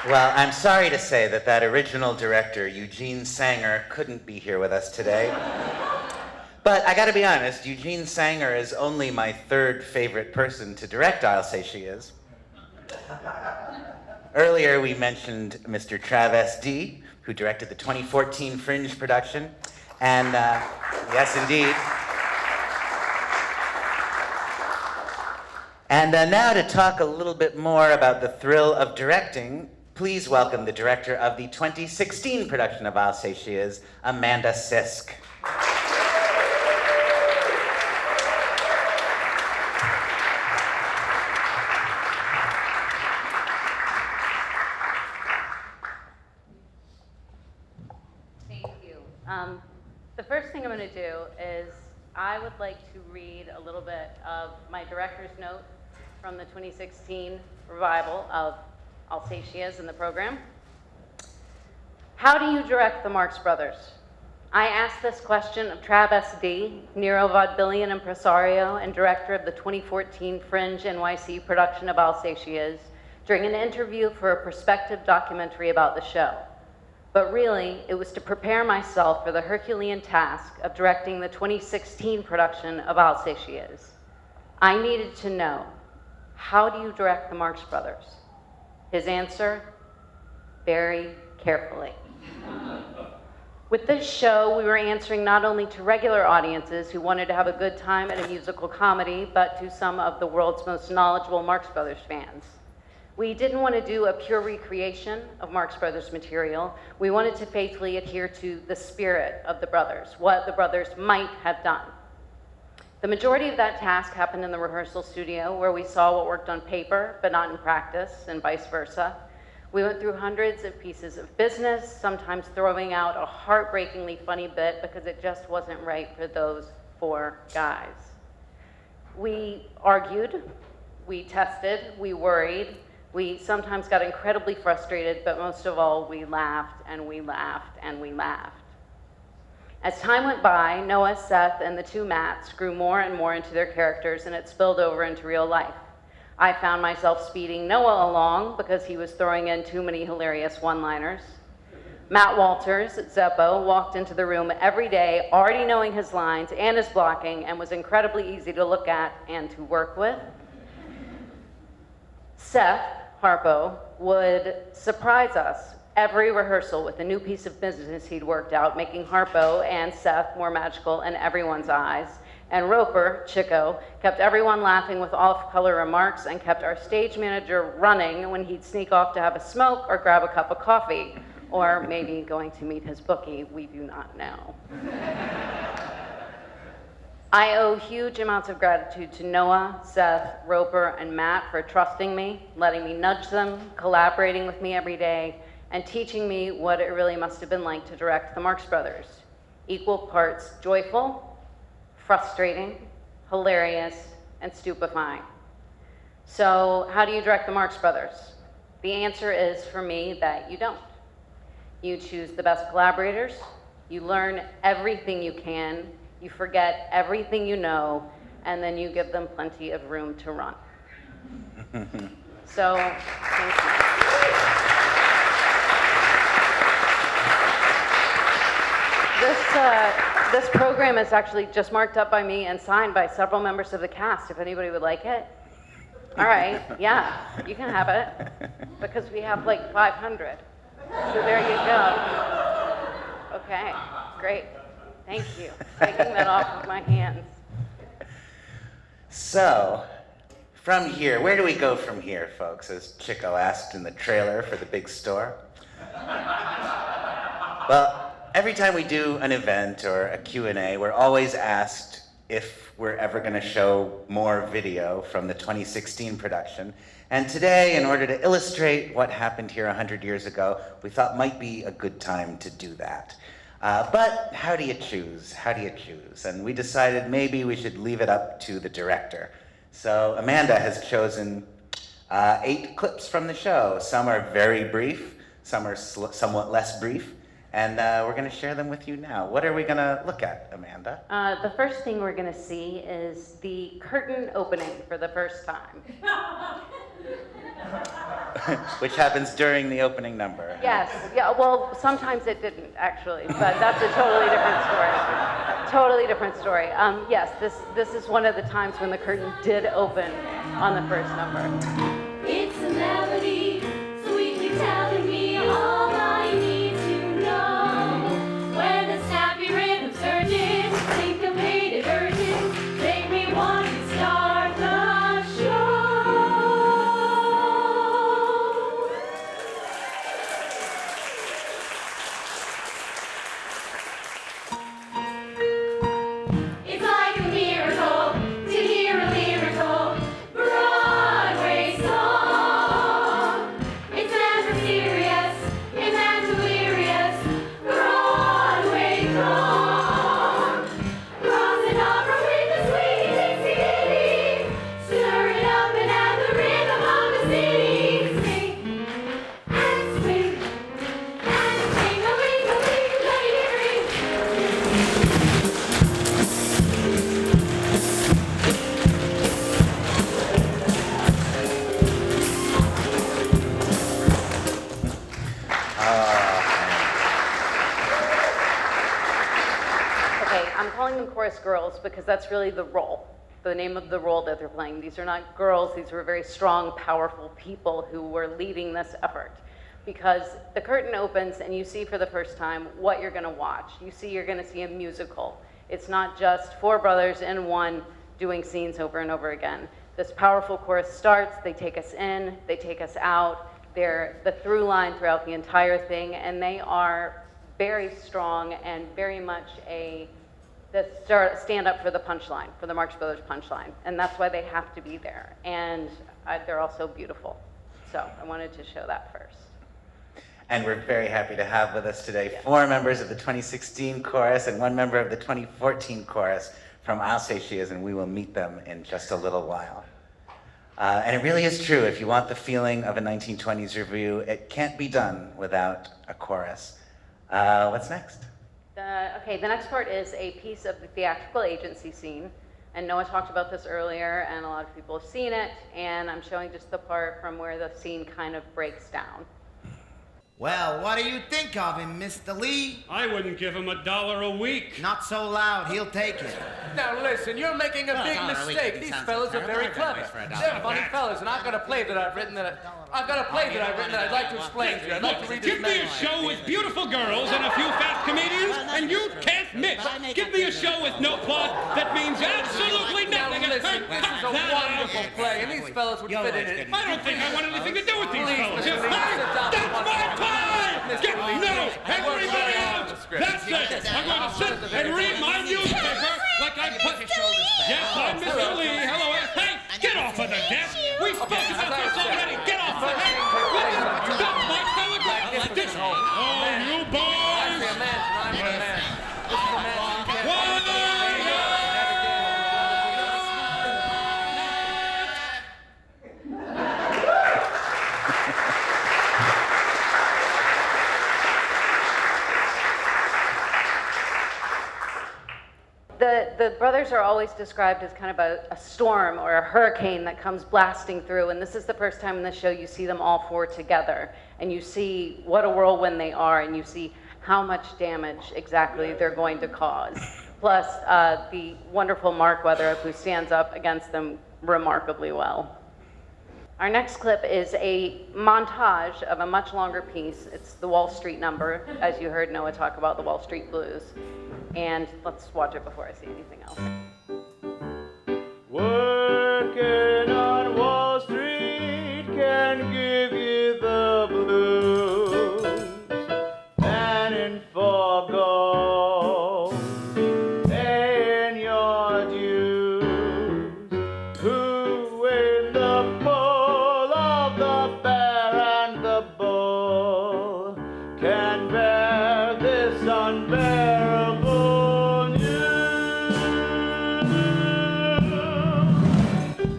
Speaker 1: Well, I'm sorry to say that original director, Eugene Sanger, couldn't be here with us today. But I gotta be honest, Eugene Sanger is only my third favorite person to direct I'll Say She Is. Earlier we mentioned Mr. Travis D., who directed the 2014 Fringe production. And yes, indeed. And now to talk a little bit more about the thrill of directing, please welcome the director of the 2016 production of I'll Say She Is, Amanda Sisk.
Speaker 7: Thank you. The first thing I'm going to do is I would like to read a little bit of my director's note from the 2016 revival of I'll Say She Is in the program. How do you direct the Marx Brothers? I asked this question of Travis D., Nero vaudevillian impresario and director of the 2014 Fringe NYC production of I'll Say She Is, during an interview for a prospective documentary about the show. But really, it was to prepare myself for the Herculean task of directing the 2016 production of I'll Say She Is. I needed to know, how do you direct the Marx Brothers? His answer, very carefully. With this show, we were answering not only to regular audiences who wanted to have a good time at a musical comedy, but to some of the world's most knowledgeable Marx Brothers fans. We didn't want to do a pure recreation of Marx Brothers material. We wanted to faithfully adhere to the spirit of the brothers, what the brothers might have done. The majority of that task happened in the rehearsal studio, where we saw what worked on paper, but not in practice, and vice versa. We went through hundreds of pieces of business, sometimes throwing out a heartbreakingly funny bit because it just wasn't right for those 4 guys. We argued, we tested, we worried, we sometimes got incredibly frustrated, but most of all, we laughed and we laughed and we laughed. As time went by, Noah, Seth, and the 2 Matts grew more and more into their characters, and it spilled over into real life. I found myself speeding Noah along because he was throwing in too many hilarious one-liners. Matt Walters, Zeppo, walked into the room every day already knowing his lines and his blocking and was incredibly easy to look at and to work with. Seth, Harpo, would surprise us every rehearsal with a new piece of business he'd worked out, making Harpo and Seth more magical in everyone's eyes. And Roper, Chico, kept everyone laughing with off-color remarks and kept our stage manager running when he'd sneak off to have a smoke or grab a cup of coffee, or maybe going to meet his bookie, we do not know. I owe huge amounts of gratitude to Noah, Seth, Roper, and Matt for trusting me, letting me nudge them, collaborating with me every day, and teaching me what it really must have been like to direct the Marx Brothers. Equal parts joyful, frustrating, hilarious, and stupefying. So how do you direct the Marx Brothers? The answer is, for me, that you don't. You choose the best collaborators, you learn everything you can, you forget everything you know, and then you give them plenty of room to run. So, thank you. This program is actually just marked up by me and signed by several members of the cast, if anybody would like it. All right, yeah, you can have it, because we have like 500. So there you go. Okay, great. Thank you. Taking that off of my hands.
Speaker 1: So, from here, where do we go from here, folks, as Chico asked in the trailer for the big store? Well, every time we do an event or a Q&A, we're always asked if we're ever going to show more video from the 2016 production. And today, in order to illustrate what happened here 100 years ago, we thought might be a good time to do that. But how do you choose? How do you choose? And we decided maybe we should leave it up to the director. So Amanda has chosen 8 clips from the show. Some are very brief, some are somewhat less brief, and we're going to share them with you now. What are we going to look at, Amanda?
Speaker 7: The first thing we're going to see is the curtain opening for the first time.
Speaker 1: Which happens during the opening number.
Speaker 7: Yes, yeah, well, sometimes it didn't, actually, but that's a totally different story. Totally different story. Yes, this is one of the times when the curtain did open on the first number.
Speaker 6: It's a melody, sweetly telling me all I need to know. When the snappy rhythm surges, syncopated urges, make me want to start the show. It's like a miracle to hear a lyrical Broadway song. It's as mysterious, it's as delirious, Broadway throng. Crossing over with the sweet Dixie ditty, stir it up and add the rhythm of the city. Sing and swing and ting-a-ling-a-ling, let it ring.
Speaker 7: Okay, I'm calling them chorus girls because that's really the role, the name of the role that they're playing. These are not girls, these were very strong, powerful people who were leading this effort. Because the curtain opens and you see for the first time what you're gonna watch. You're gonna see a musical. It's not just 4 brothers in one doing scenes over and over again. This powerful chorus starts, they take us in, they take us out. They're the through line throughout the entire thing, and they are very strong and very much stand up for the punchline, for the Marx Brothers punchline. And that's why they have to be there. And they're also beautiful. So I wanted to show that first.
Speaker 1: And we're very happy to have with us today 4 members of the 2016 chorus and 1 member of the 2014 chorus from I'll Say She Is, and we will meet them in just a little while. And it really is true, if you want the feeling of a 1920s review, it can't be done without a chorus. What's next?
Speaker 7: The next part is a piece of the theatrical agency scene. And Noah talked about this earlier, and a lot of people have seen it, and I'm showing just the part from where the scene kind of breaks down.
Speaker 8: Well, what do you think of him, Mr. Lee?
Speaker 9: I wouldn't give him $1 a week.
Speaker 8: Not so loud, he'll take it.
Speaker 10: Now listen, you're making a big mistake. These fellas are very clever. They're funny fellas, and I've got a play that I've written that I'd like to explain to you. I'd like to read
Speaker 9: Give me a show with beautiful girls and a few fat comedians, and you can't miss. Give me a show with no plot that means absolutely nothing.
Speaker 10: Now listen, this is a wonderful play, and these fellas would fit in it.
Speaker 9: I don't think I want anything to do with these fellas.
Speaker 10: Please,
Speaker 9: That's my time! No! Everybody out! That's it! I'm going to sit and read my newspaper like I put... Yes, I'm Mr. Lee. Hello. Hey, get off of the desk! We've spoken about this already! Get off the desk! Stop my telegraph! Oh, you boys!
Speaker 10: I'm a man. This is a man.
Speaker 7: The brothers are always described as kind of a storm or a hurricane that comes blasting through, and this is the first time in the show you see them all four together, and you see what a whirlwind they are, and you see how much damage exactly they're going to cause. Plus, the wonderful Mark Weatherup, who stands up against them remarkably well. Our next clip is a montage of a much longer piece. It's the Wall Street number, as you heard Noah talk about the Wall Street Blues. And let's watch it before I say anything else.
Speaker 11: Working on Wall Street can give you the blues, planning for gold, paying your dues. Who in the pull of the bear and the bull can bear this unbearable news?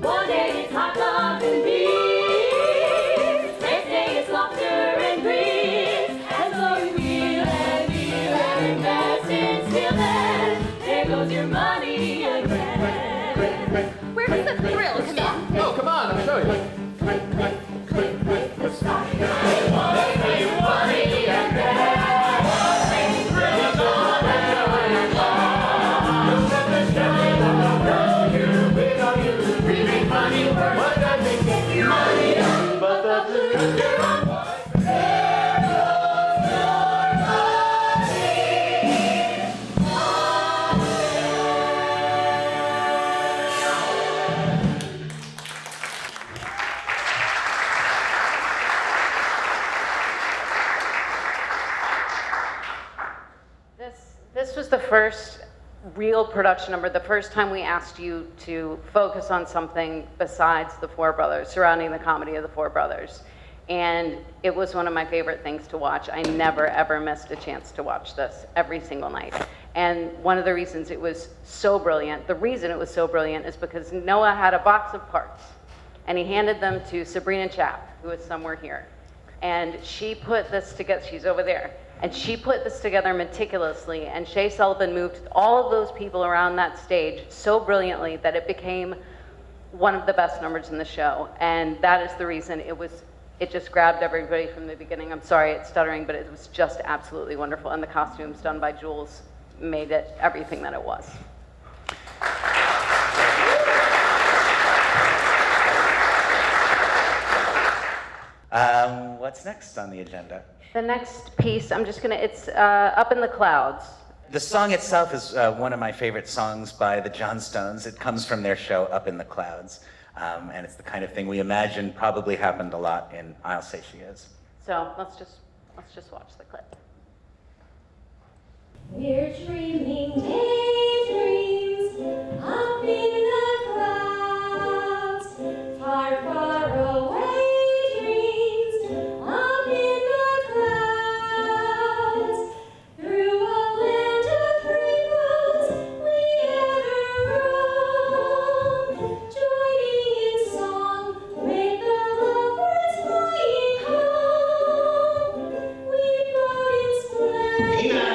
Speaker 6: One day it's hot dogs and beer. Next day it's lobster and grease. And so you wheel and invest in still then. There goes your money again.
Speaker 5: Where does the thrill come in?
Speaker 10: Oh, come on, I'll show you.
Speaker 7: This was the first real production number, the first time we asked you to focus on something besides the Four Brothers, surrounding the comedy of the Four Brothers. And it was one of my favorite things to watch. I never, ever missed a chance to watch this every single night. And one of the reasons it was so brilliant, the reason it was so brilliant is because Noah had a box of parts, and he handed them to Sabrina Chap, who is somewhere here. And she put this together, she's over there. And she put this together meticulously, and Shea Sullivan moved all of those people around that stage so brilliantly that it became one of the best numbers in the show. And that is the reason it just grabbed everybody from the beginning. I'm sorry it's stuttering, but it was just absolutely wonderful. And the costumes done by Jules made it everything that it was.
Speaker 1: What's next on the agenda?
Speaker 7: The next piece, it's Up in the Clouds.
Speaker 1: The song itself is one of my favorite songs by the Johnstones. It comes from their show Up in the Clouds. And it's the kind of thing we imagine probably happened a lot in I'll Say She Is.
Speaker 7: So let's just watch the clip.
Speaker 6: We're dreaming daydreams up in the clouds, far, far away dreams up in the clouds, through a land of rainbows we ever roam, joining in song with the lovebirds flying home. We float in splendor.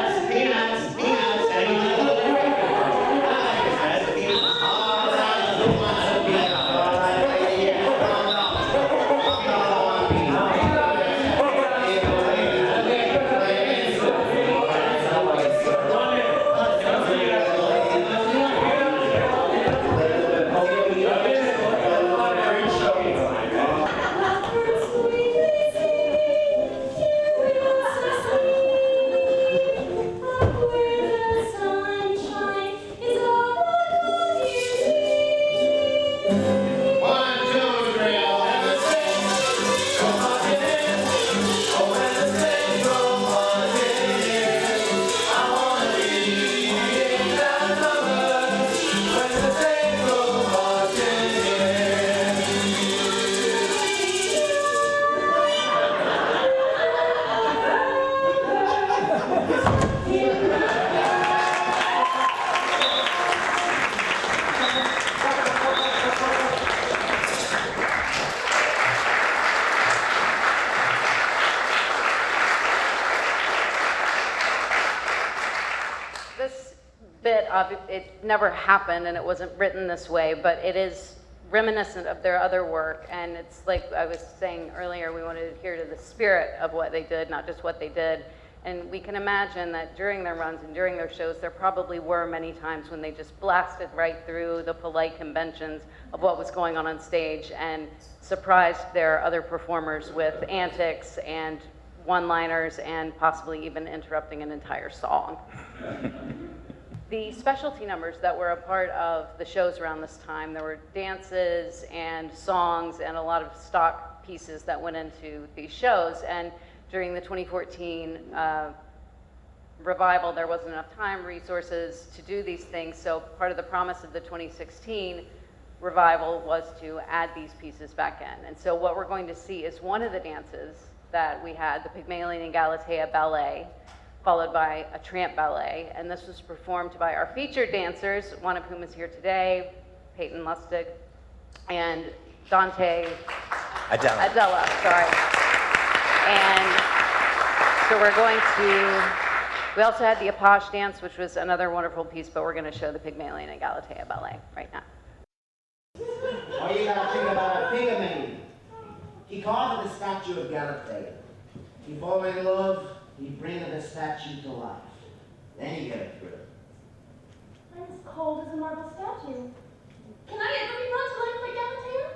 Speaker 7: it never happened and it wasn't written this way, but it is reminiscent of their other work. And it's like I was saying earlier, we wanted to adhere to the spirit of what they did, not just what they did. And we can imagine that during their runs and during their shows, there probably were many times when they just blasted right through the polite conventions of what was going on stage and surprised their other performers with antics and one-liners and possibly even interrupting an entire song. The specialty numbers that were a part of the shows around this time, there were dances and songs and a lot of stock pieces that went into these shows. And during the 2014 revival, there wasn't enough time, resources to do these things. So part of the promise of the 2016 revival was to add these pieces back in. And so what we're going to see is one of the dances that we had, the Pygmalion and Galatea ballet, followed by a tramp ballet. And this was performed by our featured dancers, one of whom is here today, Peyton Lustig, and Adela, sorry. And so we're going to, we also had the Apache dance, which was another wonderful piece, but we're going to show the Pygmalion and Galatea ballet right now.
Speaker 12: All you gotta think about a Pygmalion. He carved the statue of Galatea. He fall in love, he bring the statue to life. Then he get it through.
Speaker 6: I'm as cold as a marble statue. Can I ever be brought to life by Galatea?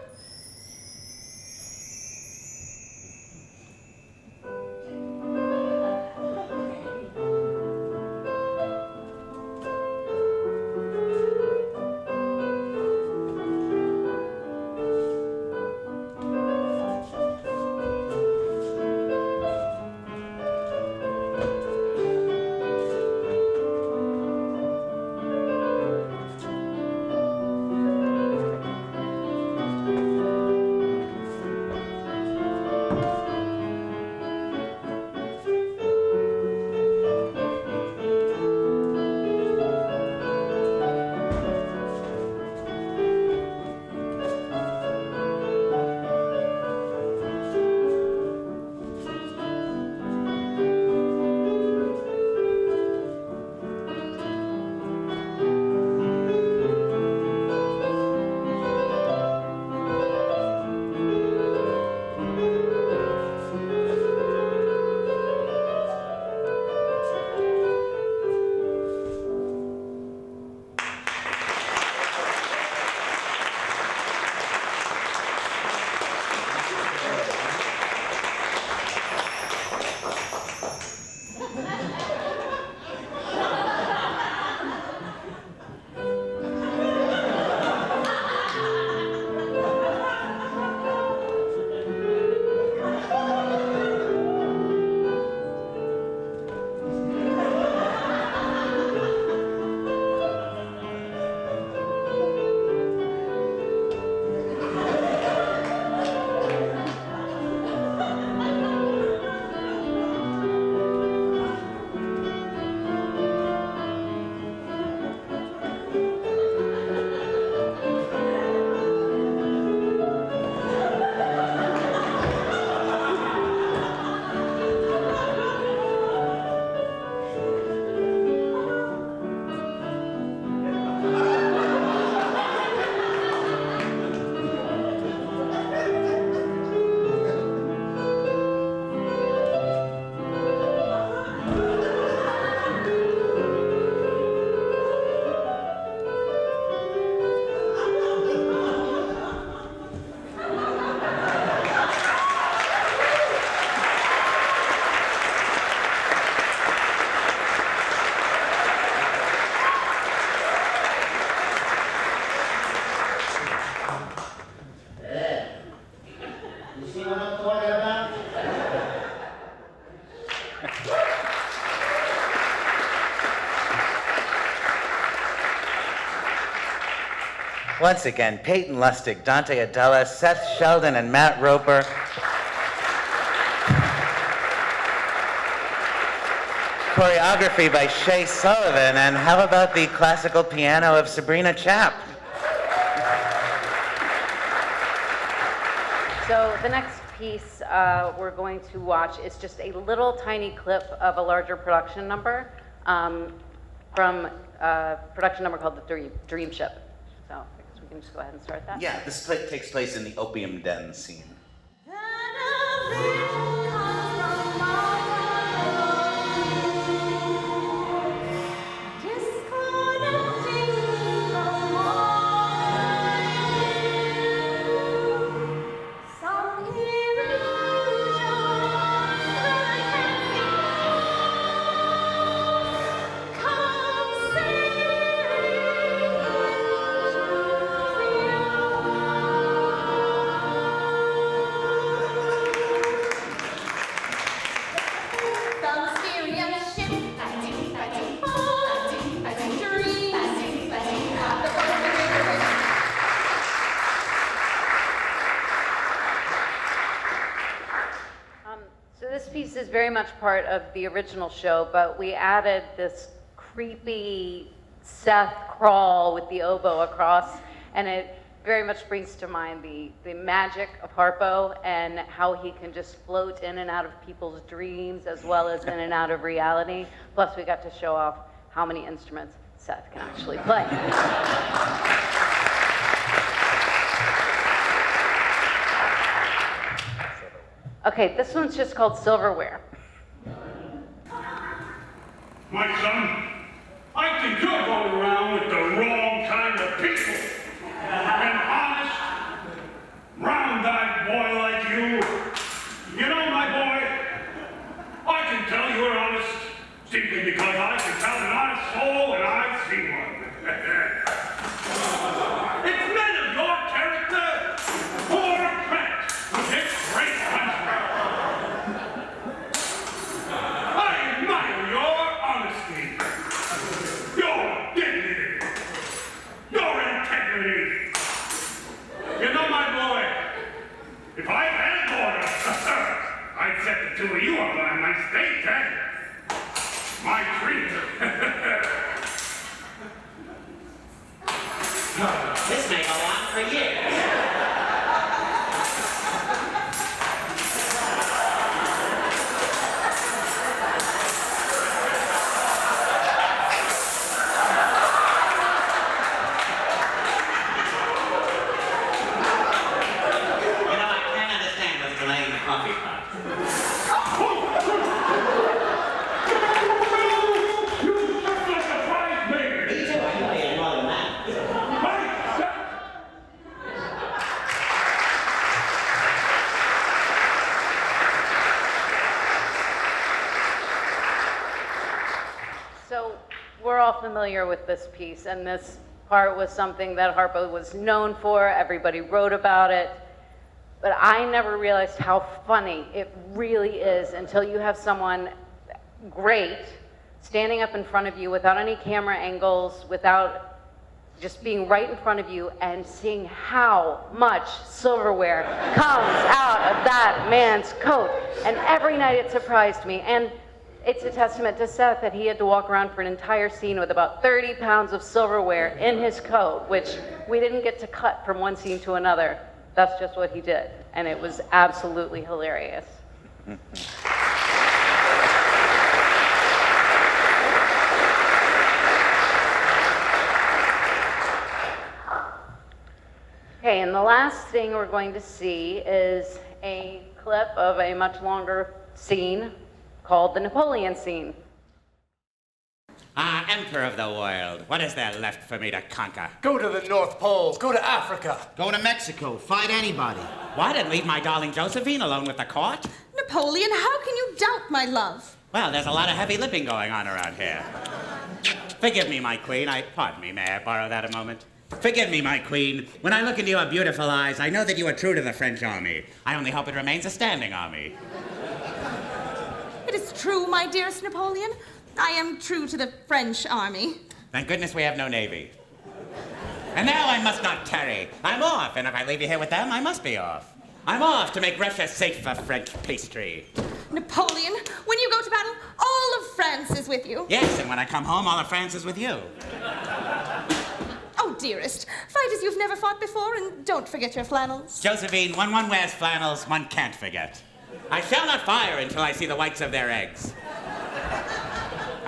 Speaker 1: Once again, Peyton Lustig, Dante Adela, Seth Shelden, and Matt Roper. Choreography by Shay Sullivan, and how about the classical piano of Sabrina Chap?
Speaker 7: So the next piece we're going to watch is just a little tiny clip of a larger production number. from a production number called The Dream Ship. So I guess we can just go ahead and start that.
Speaker 1: Yeah, this takes place in the opium den scene.
Speaker 7: Is very much part of the original show, but we added this creepy Seth crawl with the oboe across, and it very much brings to mind the magic of Harpo and how he can just float in and out of people's dreams as well as in and out of reality. Plus, we got to show off how many instruments Seth can actually play. Okay, this one's just called Silverware.
Speaker 9: My son, I think you're going around with the wrong kind of people. An honest, round-eyed boy like you. You know, my boy, I can tell you're honest simply because I can tell an honest soul and I've seen one. It's men of your character who are attracted to this great country. I admire your honesty, your dignity, your integrity. You know, my boy, if I had order, I'd set the two of you up on my steak, my treat.
Speaker 12: This may go on for years.
Speaker 7: Familiar with this piece, and this part was something that Harpo was known for. Everybody wrote about it, but I never realized how funny it really is until you have someone great standing up in front of you without any camera angles, without just being right in front of you and seeing how much silverware comes out of that man's coat. And every night it surprised me. And it's a testament to Seth that he had to walk around for an entire scene with about 30 pounds of silverware in his coat, which we didn't get to cut from one scene to another. That's just what he did. And it was absolutely hilarious. Okay, and the last thing we're going to see is a clip of a much longer scene called the Napoleon scene.
Speaker 13: Emperor of the world, what is there left for me to conquer?
Speaker 10: Go to the North Pole, go to Africa.
Speaker 12: Go to Mexico, fight anybody.
Speaker 13: What, and leave my darling Josephine alone with the court?
Speaker 14: Napoleon, how can you doubt my love?
Speaker 13: Well, there's a lot of heavy lipping going on around here. Forgive me, my queen. Pardon me, may I borrow that a moment? Forgive me, my queen. When I look into your beautiful eyes, I know that you are true to the French army. I only hope it remains a standing army.
Speaker 14: It is true, my dearest Napoleon. I am true to the French army.
Speaker 13: Thank goodness we have no navy. And now I must not tarry. I'm off, and if I leave you here with them, I must be off. I'm off to make Russia safe for French pastry.
Speaker 14: Napoleon, when you go to battle, all of France is with you.
Speaker 13: Yes, and when I come home, all of France is with you.
Speaker 14: Oh, dearest, fight as you've never fought before, and don't forget your flannels.
Speaker 13: Josephine, when one wears flannels, one can't forget. I shall not fire until I see the whites of their eggs.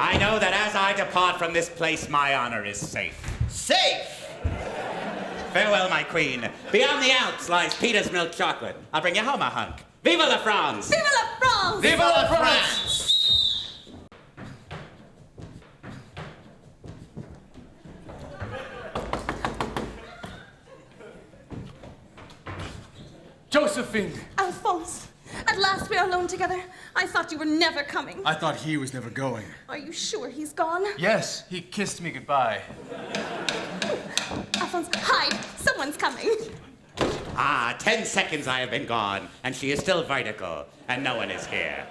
Speaker 13: I know that as I depart from this place, my honor is safe.
Speaker 8: Safe?
Speaker 13: Farewell, my queen. Beyond the Alps lies Peter's milk chocolate. I'll bring you home a hunk. Vive la France!
Speaker 14: Vive la France!
Speaker 10: Vive la France! Josephine!
Speaker 14: Alphonse, at last we are alone together. I thought you were never coming.
Speaker 10: I thought he was never going.
Speaker 14: Are you sure he's gone?
Speaker 10: Yes, he kissed me goodbye.
Speaker 14: Alphonse, hide. Someone's coming.
Speaker 13: 10 seconds I have been gone, and she is still vertical, and no one is here.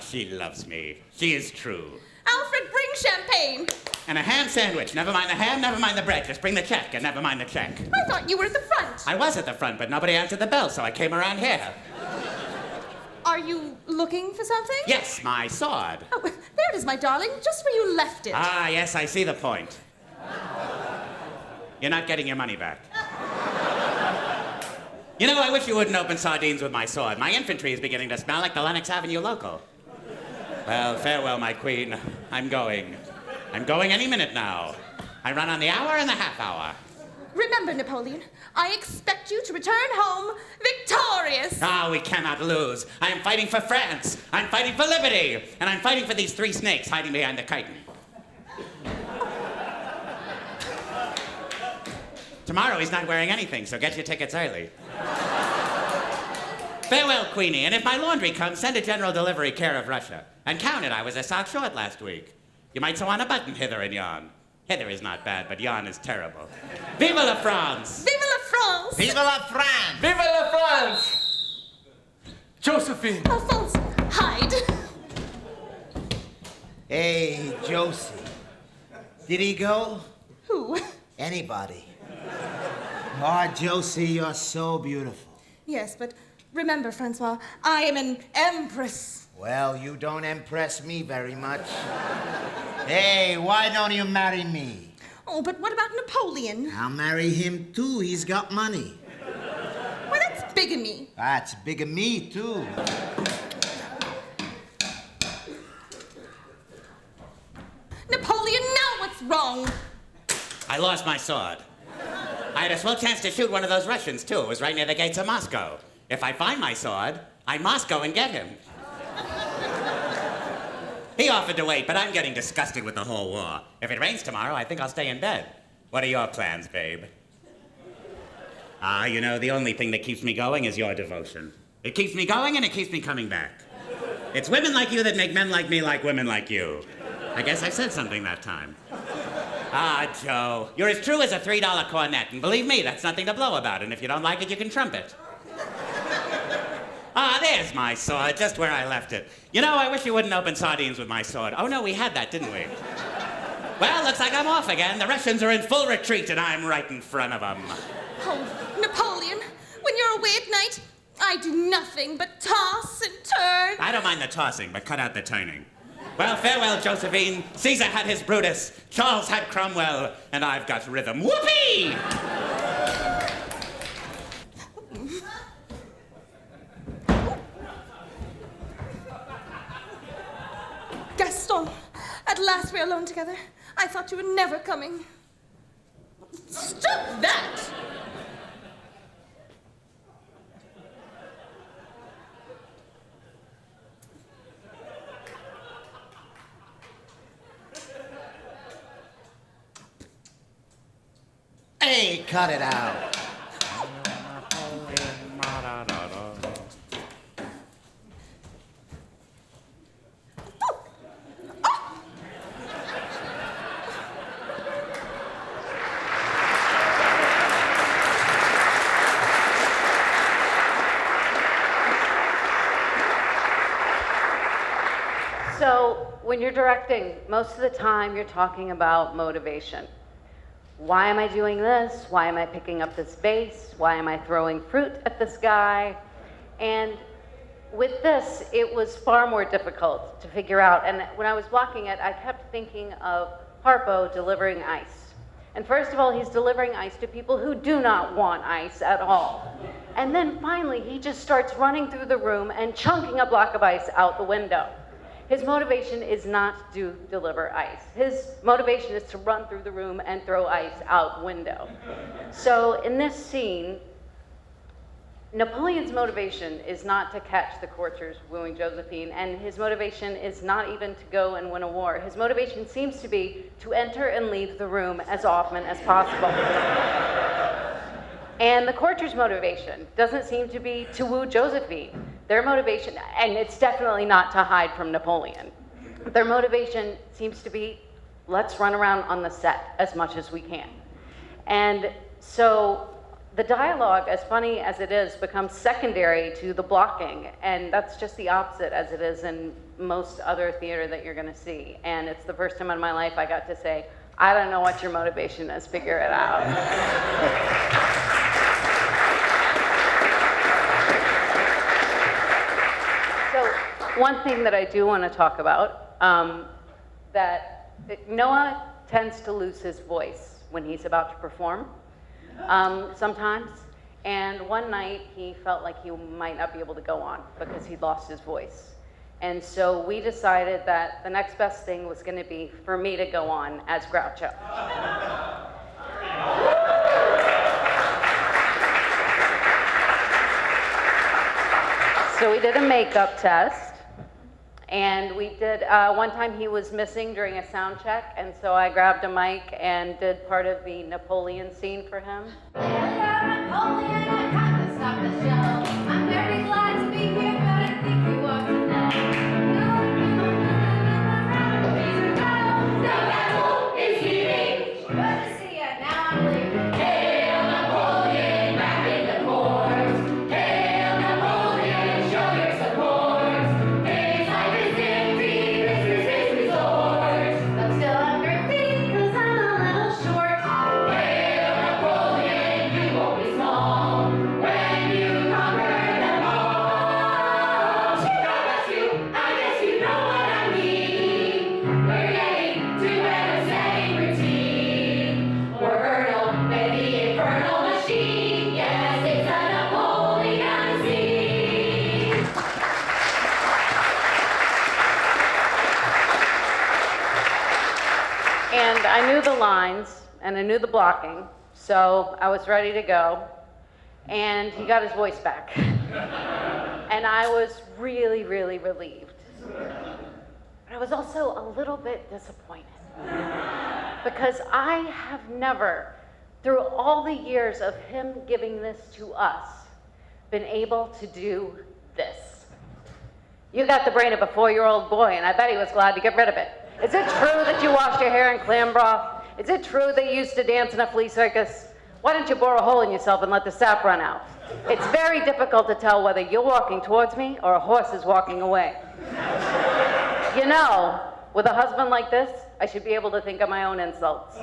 Speaker 13: She loves me. She is true.
Speaker 14: Alfred, bring champagne.
Speaker 13: And a ham sandwich. Never mind the ham, never mind the bread. Just bring the check, and never mind the check.
Speaker 14: I thought you were at the front.
Speaker 13: I was at the front, but nobody answered the bell, so I came around here.
Speaker 14: Are you looking for something?
Speaker 13: Yes, my sword.
Speaker 14: Oh, there it is, my darling, just where you left it.
Speaker 13: Yes, I see the point. You're not getting your money back. You know, I wish you wouldn't open sardines with my sword. My infantry is beginning to smell like the Lenox Avenue local. Well, farewell, my queen. I'm going. I'm going any minute now. I run on the hour and the half hour.
Speaker 14: Remember, Napoleon, I expect you to return home victorious.
Speaker 13: We cannot lose. I am fighting for France. I'm fighting for liberty. And I'm fighting for these 3 snakes hiding behind the curtain. Tomorrow he's not wearing anything, so get your tickets early. Farewell, Queenie, and if my laundry comes, send a general delivery care of Russia. And count it, I was a sock short last week. You might sew on a button hither and yon. Hither is not bad, but yon is terrible. Vive la France!
Speaker 14: Vive la France!
Speaker 8: Vive la France!
Speaker 10: Vive la France! Josephine!
Speaker 14: Alphonse, hide.
Speaker 8: Hey, Josie. Did he go?
Speaker 14: Who?
Speaker 8: Anybody. Oh, Josie, you're so beautiful.
Speaker 14: Yes, but remember, Francois, I am an empress.
Speaker 8: Well, you don't impress me very much. Hey, why don't you marry me?
Speaker 14: Oh, but what about Napoleon?
Speaker 8: I'll marry him, too. He's got money.
Speaker 14: Well, that's bigamy.
Speaker 8: That's bigamy, too.
Speaker 14: Napoleon, now what's wrong?
Speaker 13: I lost my sword. I had a swell chance to shoot one of those Russians, too. It was right near the gates of Moscow. If I find my sword, I must go and get him. He offered to wait, but I'm getting disgusted with the whole war. If it rains tomorrow, I think I'll stay in bed. What are your plans, babe? You know, the only thing that keeps me going is your devotion. It keeps me going and it keeps me coming back. It's women like you that make men like me like women like you. I guess I said something that time. Joe, you're as true as a $3 cornet, and believe me, that's nothing to blow about, and if you don't like it, you can trump it. There's my sword, just where I left it. You know, I wish you wouldn't open sardines with my sword. Oh, no, we had that, didn't we? Well, looks like I'm off again. The Russians are in full retreat, and I'm right in front of them.
Speaker 14: Oh, Napoleon, when you're away at night, I do nothing but toss and turn.
Speaker 13: I don't mind the tossing, but cut out the turning. Well, farewell, Josephine. Caesar had his Brutus, Charles had Cromwell, and I've got rhythm. Whoopee!
Speaker 14: Gaston, at last we're alone together. I thought you were never coming. Stop that!
Speaker 8: Hey, cut it out.
Speaker 7: So, when you're directing, most of the time you're talking about motivation. Why am I doing this? Why am I picking up this vase? Why am I throwing fruit at this guy? And with this, it was far more difficult to figure out. And when I was walking it, I kept thinking of Harpo delivering ice. And first of all, he's delivering ice to people who do not want ice at all. And then finally, he just starts running through the room and chunking a block of ice out the window. His motivation is not to deliver ice. His motivation is to run through the room and throw ice out window. So in this scene, Napoleon's motivation is not to catch the courtiers wooing Josephine, and his motivation is not even to go and win a war. His motivation seems to be to enter and leave the room as often as possible. And the courtiers' motivation doesn't seem to be to woo Josephine. Their motivation, and it's definitely not to hide from Napoleon. Their motivation seems to be, let's run around on the set as much as we can. And so the dialogue, as funny as it is, becomes secondary to the blocking, and that's just the opposite as it is in most other theater that you're gonna see. And it's the first time in my life I got to say, I don't know what your motivation is, figure it out. So one thing that I do want to talk about, that Noah tends to lose his voice when he's about to perform, sometimes. And one night he felt like he might not be able to go on because he'd lost his voice. And so we decided that the next best thing was going to be for me to go on as Groucho. So we did a makeup test, and we did, one time he was missing during a sound check, and so I grabbed a mic and did part of the Napoleon scene for him.
Speaker 6: Napoleon, I kind of stopped the show. I'm very glad to be here, but I think you ought to know. The battle is heating. Good to see ya. Now I'm leaving. Hail Napoleon, back in the course. Hail Napoleon, show your support. His life is empty, this is his resort. But still I'm thrifty, 'cause I'm a little short. Hail Napoleon, you won't be small when you conquer them all. God bless you, I guess you know what I mean. We're getting to an upsetting routine. We're hurdle, the infernal machine. Yes, it's a Napoleon scene.
Speaker 7: And I knew the lines, and I knew the blocking, so I was ready to go. And he got his voice back. And I was really, really relieved. But I was also a little bit disappointed. Because I have never, through all the years of him giving this to us, been able to do this. You got the brain of a 4-year-old boy, and I bet he was glad to get rid of it. Is it true that you washed your hair in clam broth? Is it true that you used to dance in a flea circus? Why don't you bore a hole in yourself and let the sap run out? It's very difficult to tell whether you're walking towards me or a horse is walking away. You know, with a husband like this, I should be able to think of my own insults.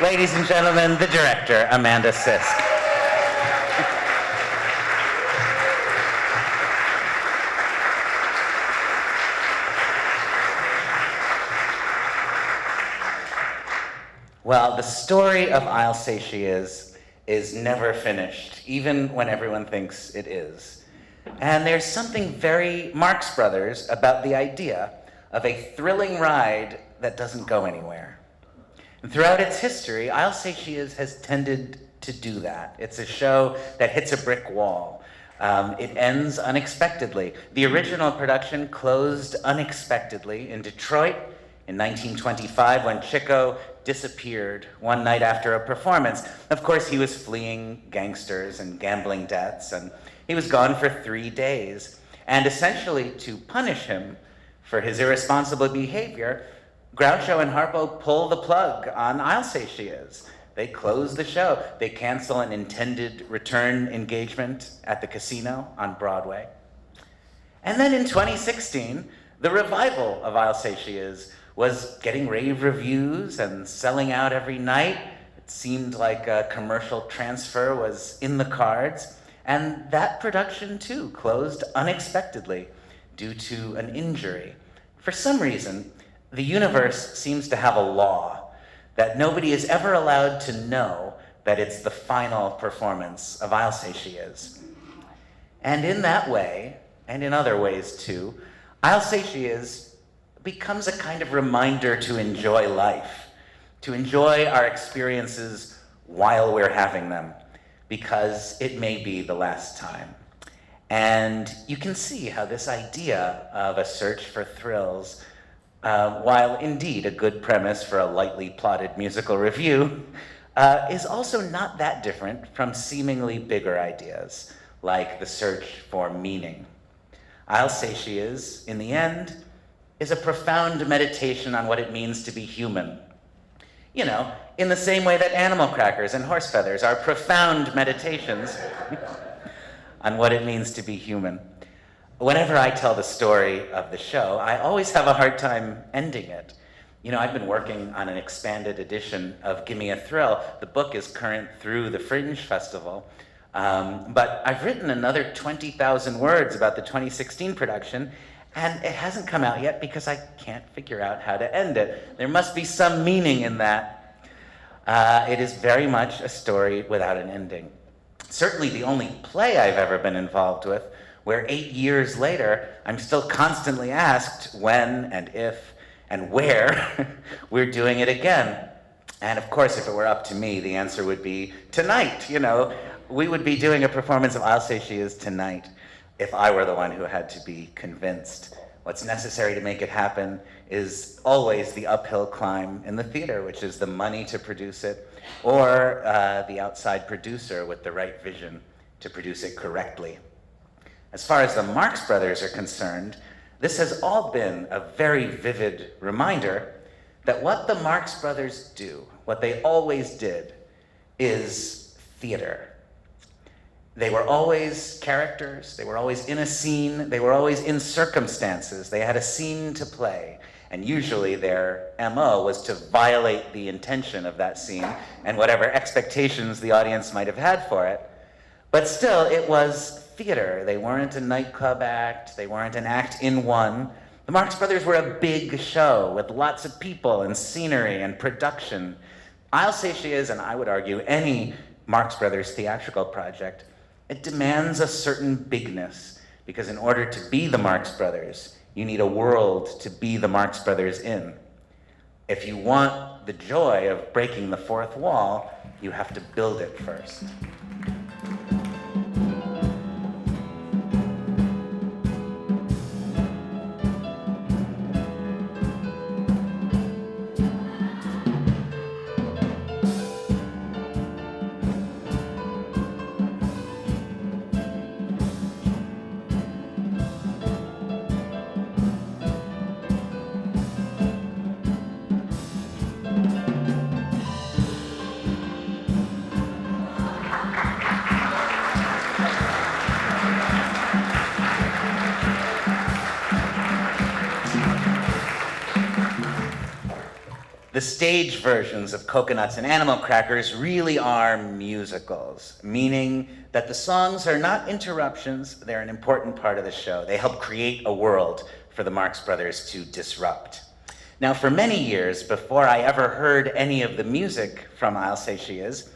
Speaker 1: Ladies and gentlemen, the director, Amanda Sisk. Well, the story of I'll Say She Is never finished, even when everyone thinks it is. And there's something very Marx Brothers about the idea of a thrilling ride that doesn't go anywhere. And throughout its history, I'll Say She Is has tended to do that. It's a show that hits a brick wall. It ends unexpectedly. The original production closed unexpectedly in Detroit in 1925 when Chico disappeared one night after a performance. Of course, he was fleeing gangsters and gambling debts, and he was gone for 3 days. And essentially, to punish him for his irresponsible behavior, Groucho and Harpo pull the plug on I'll Say She Is. They close the show. They cancel an intended return engagement at the casino on Broadway. And then in 2016, the revival of I'll Say She Is was getting rave reviews and selling out every night. It seemed like a commercial transfer was in the cards. And that production, too, closed unexpectedly due to an injury. For some reason, the universe seems to have a law that nobody is ever allowed to know that it's the final performance of I'll Say She Is. And in that way, and in other ways too, I'll Say She Is becomes a kind of reminder to enjoy life, to enjoy our experiences while we're having them, because it may be the last time. And you can see how this idea of a search for thrills, while indeed a good premise for a lightly plotted musical review, is also not that different from seemingly bigger ideas, like the search for meaning. I'll Say She Is, in the end, is a profound meditation on what it means to be human. You know, in the same way that animal crackers and horse feathers are profound meditations on what it means to be human. Whenever I tell the story of the show, I always have a hard time ending it. You know, I've been working on an expanded edition of Gimme a Thrill. The book is current through the Fringe Festival, but I've written another 20,000 words about the 2016 production, and it hasn't come out yet because I can't figure out how to end it. There must be some meaning in that. It is very much a story without an ending. Certainly the only play I've ever been involved with, where 8 years later, I'm still constantly asked when and if and where we're doing it again. And of course, if it were up to me, the answer would be tonight. You know, we would be doing a performance of I'll Say She Is tonight if I were the one who had to be convinced. What's necessary to make it happen is always the uphill climb in the theater, which is the money to produce it, or the outside producer with the right vision to produce it correctly. As far as the Marx Brothers are concerned, this has all been a very vivid reminder that what the Marx Brothers do, what they always did, is theater. They were always characters, they were always in a scene, they were always in circumstances. They had a scene to play, and usually their MO was to violate the intention of that scene and whatever expectations the audience might have had for it. But still, it was theater. They weren't a nightclub act, they weren't an act in one. The Marx Brothers were a big show with lots of people and scenery and production. I'll Say She Is, and I would argue any Marx Brothers theatrical project, it demands a certain bigness, because in order to be the Marx Brothers, you need a world to be the Marx Brothers in. If you want the joy of breaking the fourth wall, you have to build it first. The stage versions of Coconuts and Animal Crackers really are musicals, meaning that the songs are not interruptions, they're an important part of the show. They help create a world for the Marx Brothers to disrupt. Now, for many years, before I ever heard any of the music from I'll Say She Is,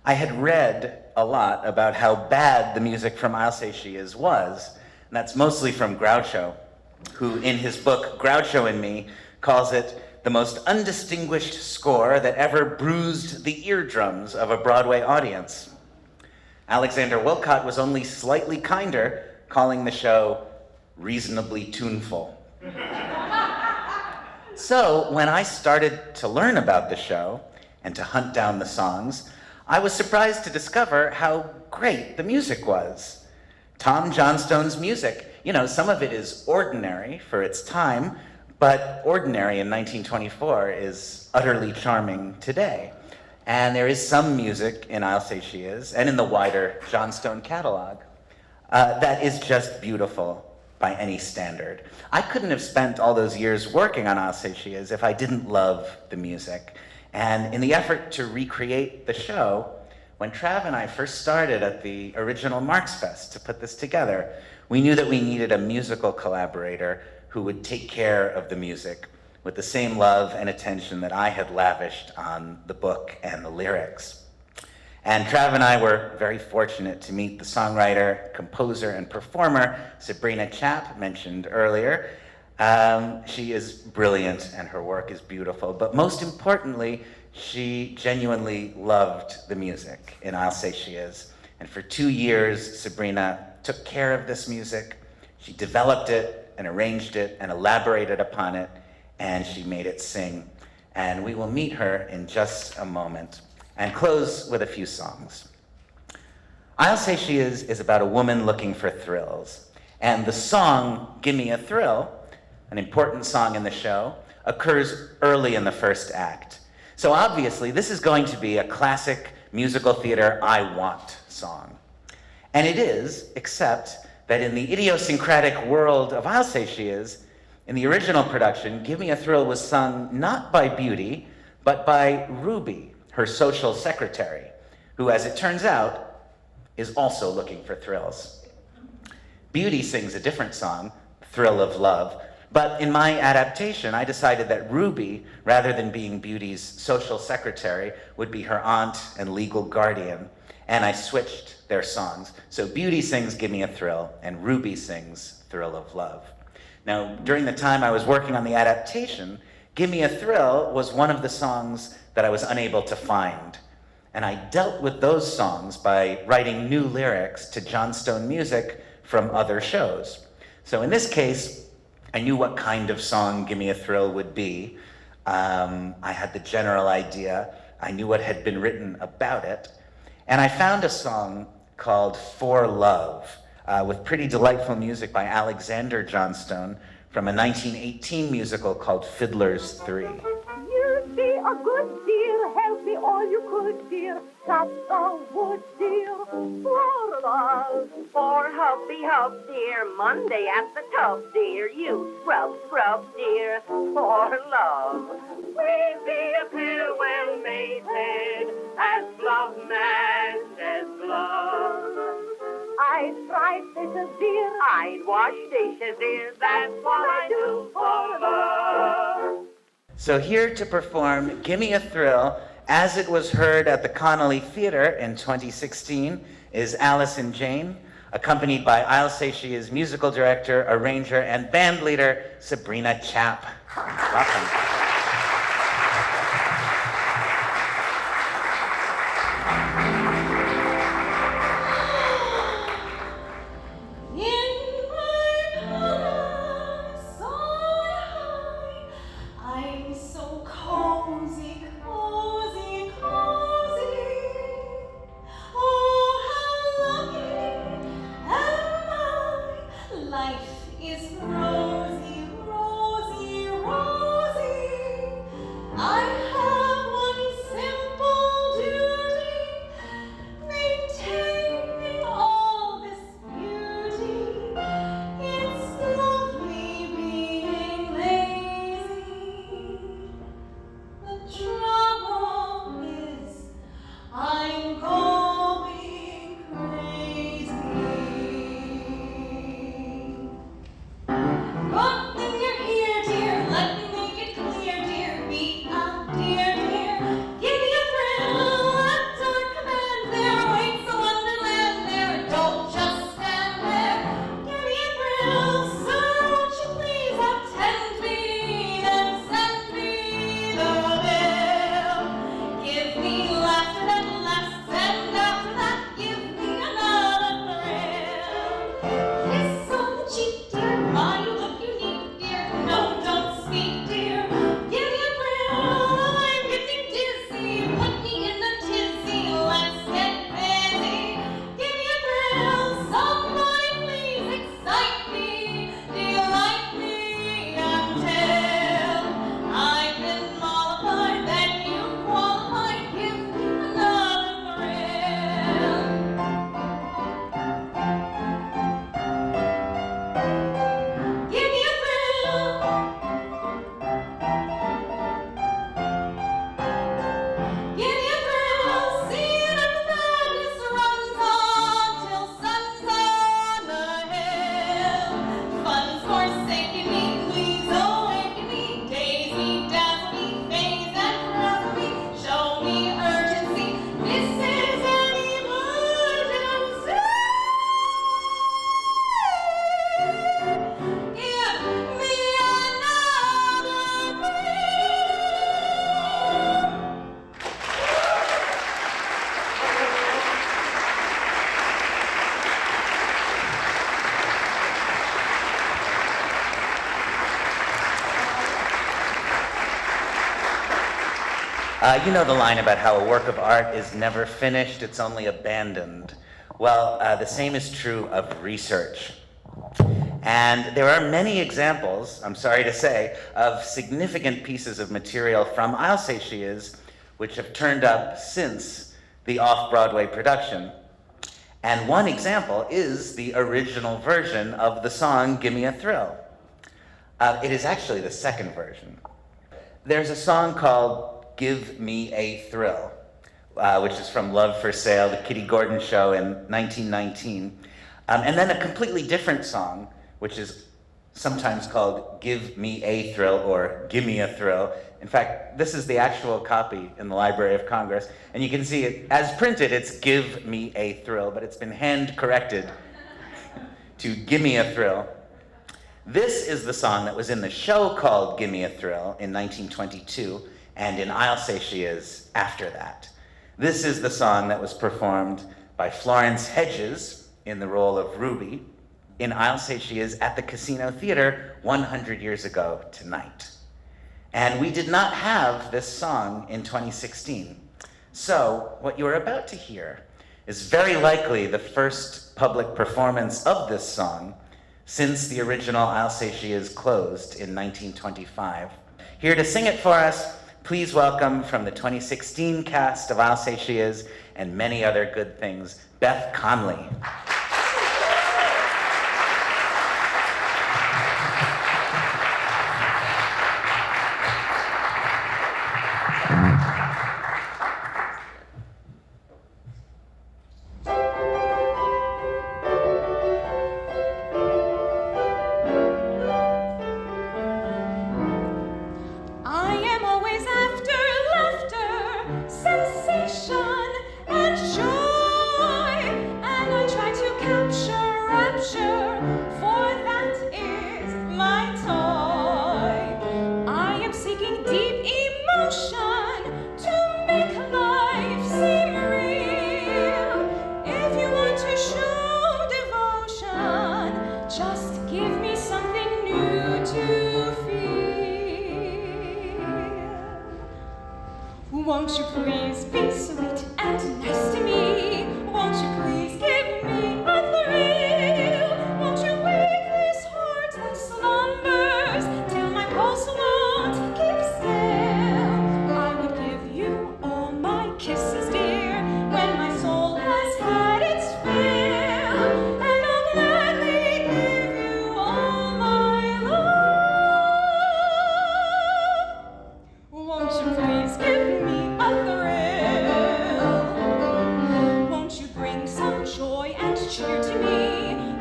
Speaker 1: I had read a lot about how bad the music from I'll Say She Is was, and that's mostly from Groucho, who in his book, Groucho and Me, calls it the most undistinguished score that ever bruised the eardrums of a Broadway audience. Alexander Woollcott was only slightly kinder, calling the show reasonably tuneful. So when I started to learn about the show and to hunt down the songs, I was surprised to discover how great the music was. Tom Johnstone's music, you know, some of it is ordinary for its time, but ordinary in 1924 is utterly charming today. And there is some music in I'll Say She Is, and in the wider Johnstone catalog, that is just beautiful by any standard. I couldn't have spent all those years working on I'll Say She Is if I didn't love the music. And in the effort to recreate the show, when Trav and I first started at the original Marxfest to put this together, we knew that we needed a musical collaborator who would take care of the music, with the same love and attention that I had lavished on the book and the lyrics. And Trav and I were very fortunate to meet the songwriter, composer, and performer, Sabrina Chap, mentioned earlier. She is brilliant and her work is beautiful, but most importantly, she genuinely loved the music, and I'll say she is. And for 2 years, Sabrina took care of this music. She developed it and arranged it and elaborated upon it, and she made it sing. And we will meet her in just a moment and close with a few songs. I'll Say She Is about a woman looking for thrills. And the song, Gimme a Thrill, an important song in the show, occurs early in the first act. So obviously, this is going to be a classic musical theater I want song. And it is, except that in the idiosyncratic world of I'll Say She Is, in the original production, Gimme a Thrill was sung not by Beauty, but by Ruby, her social secretary, who, as it turns out, is also looking for thrills. Beauty sings a different song, Thrill of Love, but in my adaptation, I decided that Ruby, rather than being Beauty's social secretary, would be her aunt and legal guardian, and I switched their songs. So Beauty sings Gimme a Thrill, and Ruby sings Thrill of Love. Now, during the time I was working on the adaptation, Gimme a Thrill was one of the songs that I was unable to find. And I dealt with those songs by writing new lyrics to Johnstone music from other shows. So in this case, I knew what kind of song Gimme a Thrill would be. I had the general idea. I knew what had been written about it. And I found a song called For Love, with pretty delightful music by Alexander Johnstone from a 1918 musical called Fiddler's 3.
Speaker 6: You be a good dear, help me all you could, dear. Chop the wood, dear, for love.
Speaker 15: For helpy help, dear, Monday at the tub, dear. You scrub, dear, for love. We be a pair well mated, as glove matched as glove.
Speaker 6: I'd fry fishes, dear.
Speaker 15: I'd wash dishes, dear. That's what I do for love.
Speaker 1: So here to perform Gimme a Thrill, as it was heard at the Conley Theater in 2016, is Allison Jane, accompanied by I'll Say She Is musical director, arranger, and band leader, Sabrina Chap. Welcome.
Speaker 6: Life is rosy, rosy, rosy.
Speaker 1: You know the line about how a work of art is never finished, it's only abandoned. Well, the same is true of research. And there are many examples, I'm sorry to say, of significant pieces of material from I'll Say She Is, which have turned up since the off-Broadway production. And one example is the original version of the song Gimme a Thrill. It is actually the second version. There's a song called Give Me a Thrill, which is from Love for Sale, the Kitty Gordon show in 1919. And then a completely different song, which is sometimes called Give Me a Thrill or Gimme a Thrill. In fact, this is the actual copy in the Library of Congress, and you can see it as printed, it's Give Me a Thrill, but it's been hand corrected to Gimme a Thrill. This is the song that was in the show called Gimme a Thrill in 1922, and in I'll Say She Is after that. This is the song that was performed by Florence Hedges in the role of Ruby in I'll Say She Is at the Casino Theater 100 years ago tonight. And we did not have this song in 2016. So what you are about to hear is very likely the first public performance of this song since the original I'll Say She Is closed in 1925. Here to sing it for us, please welcome from the 2016 cast of I'll Say She Is and many other good things, Beth Conley.
Speaker 6: Won't you please be sweet and nice to me? Won't you please give me a thrill? Won't you wake this heart that slumbers till my pulse won't keep still? I would give you all my kisses, dear, when my soul has had its fill, and I'll gladly give you all my love. Won't you please give me cheer to me?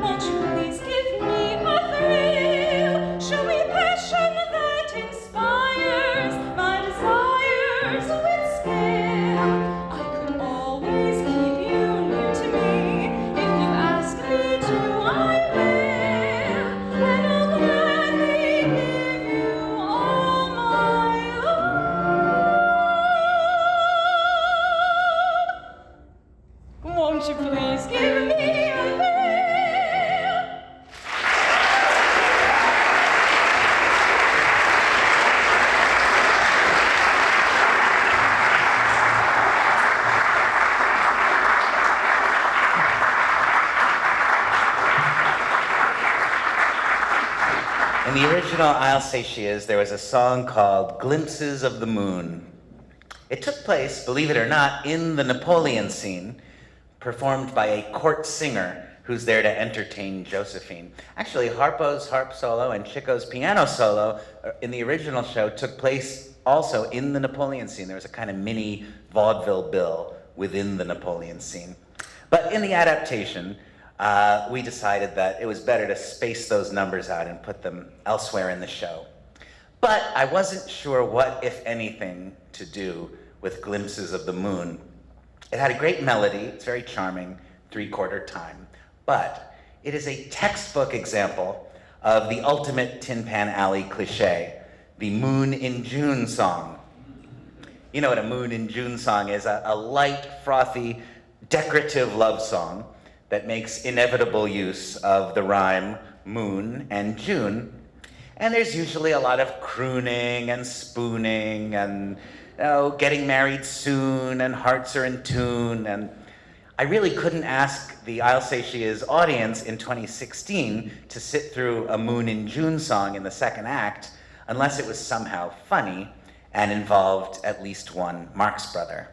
Speaker 6: Won't you please give me a thrill? Show me passion that inspires my desires with skill. I could always keep you near to me. If you ask me to, I will, and I'll gladly give you all my love. Won't you please give me
Speaker 1: In the original I'll Say She Is, there was a song called Glimpses of the Moon. It took place, believe it or not, in the Napoleon scene, performed by a court singer who's there to entertain Josephine. Actually, Harpo's harp solo and Chico's piano solo in the original show took place also in the Napoleon scene. There was a kind of mini vaudeville bill within the Napoleon scene. But in the adaptation, we decided that it was better to space those numbers out and put them elsewhere in the show. But I wasn't sure what, if anything, to do with Glimpses of the Moon. It had a great melody, it's very charming, 3/4 time, but it is a textbook example of the ultimate Tin Pan Alley cliche, the Moon in June song. You know what a Moon in June song is, a light, frothy, decorative love song that makes inevitable use of the rhyme moon and June. And there's usually a lot of crooning and spooning and getting married soon and hearts are in tune. And I really couldn't ask the I'll Say She Is audience in 2016 to sit through a Moon in June song in the second act unless it was somehow funny and involved at least one Marx brother.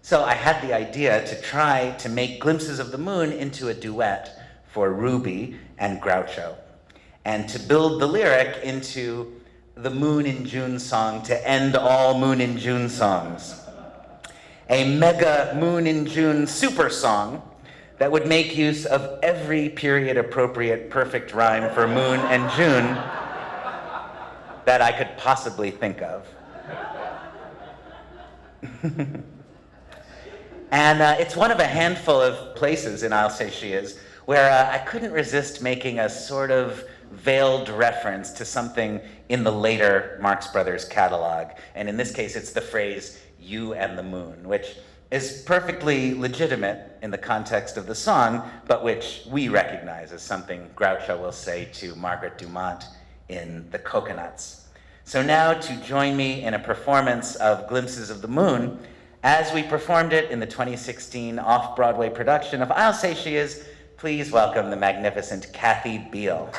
Speaker 1: So I had the idea to try to make Glimpses of the Moon into a duet for Ruby and Groucho, and to build the lyric into the Moon in June song to end all Moon in June songs. A mega Moon in June super song that would make use of every period-appropriate perfect rhyme for Moon and June that I could possibly think of. And it's one of a handful of places in I'll Say She Is where I couldn't resist making a sort of veiled reference to something in the later Marx Brothers catalog. And in this case, it's the phrase, "you and the moon," which is perfectly legitimate in the context of the song, but which we recognize as something Groucho will say to Margaret Dumont in The Coconuts. So now to join me in a performance of Glimpses of the Moon, as we performed it in the 2016 off-Broadway production of I'll Say She Is, please welcome the magnificent Kathy Biehl.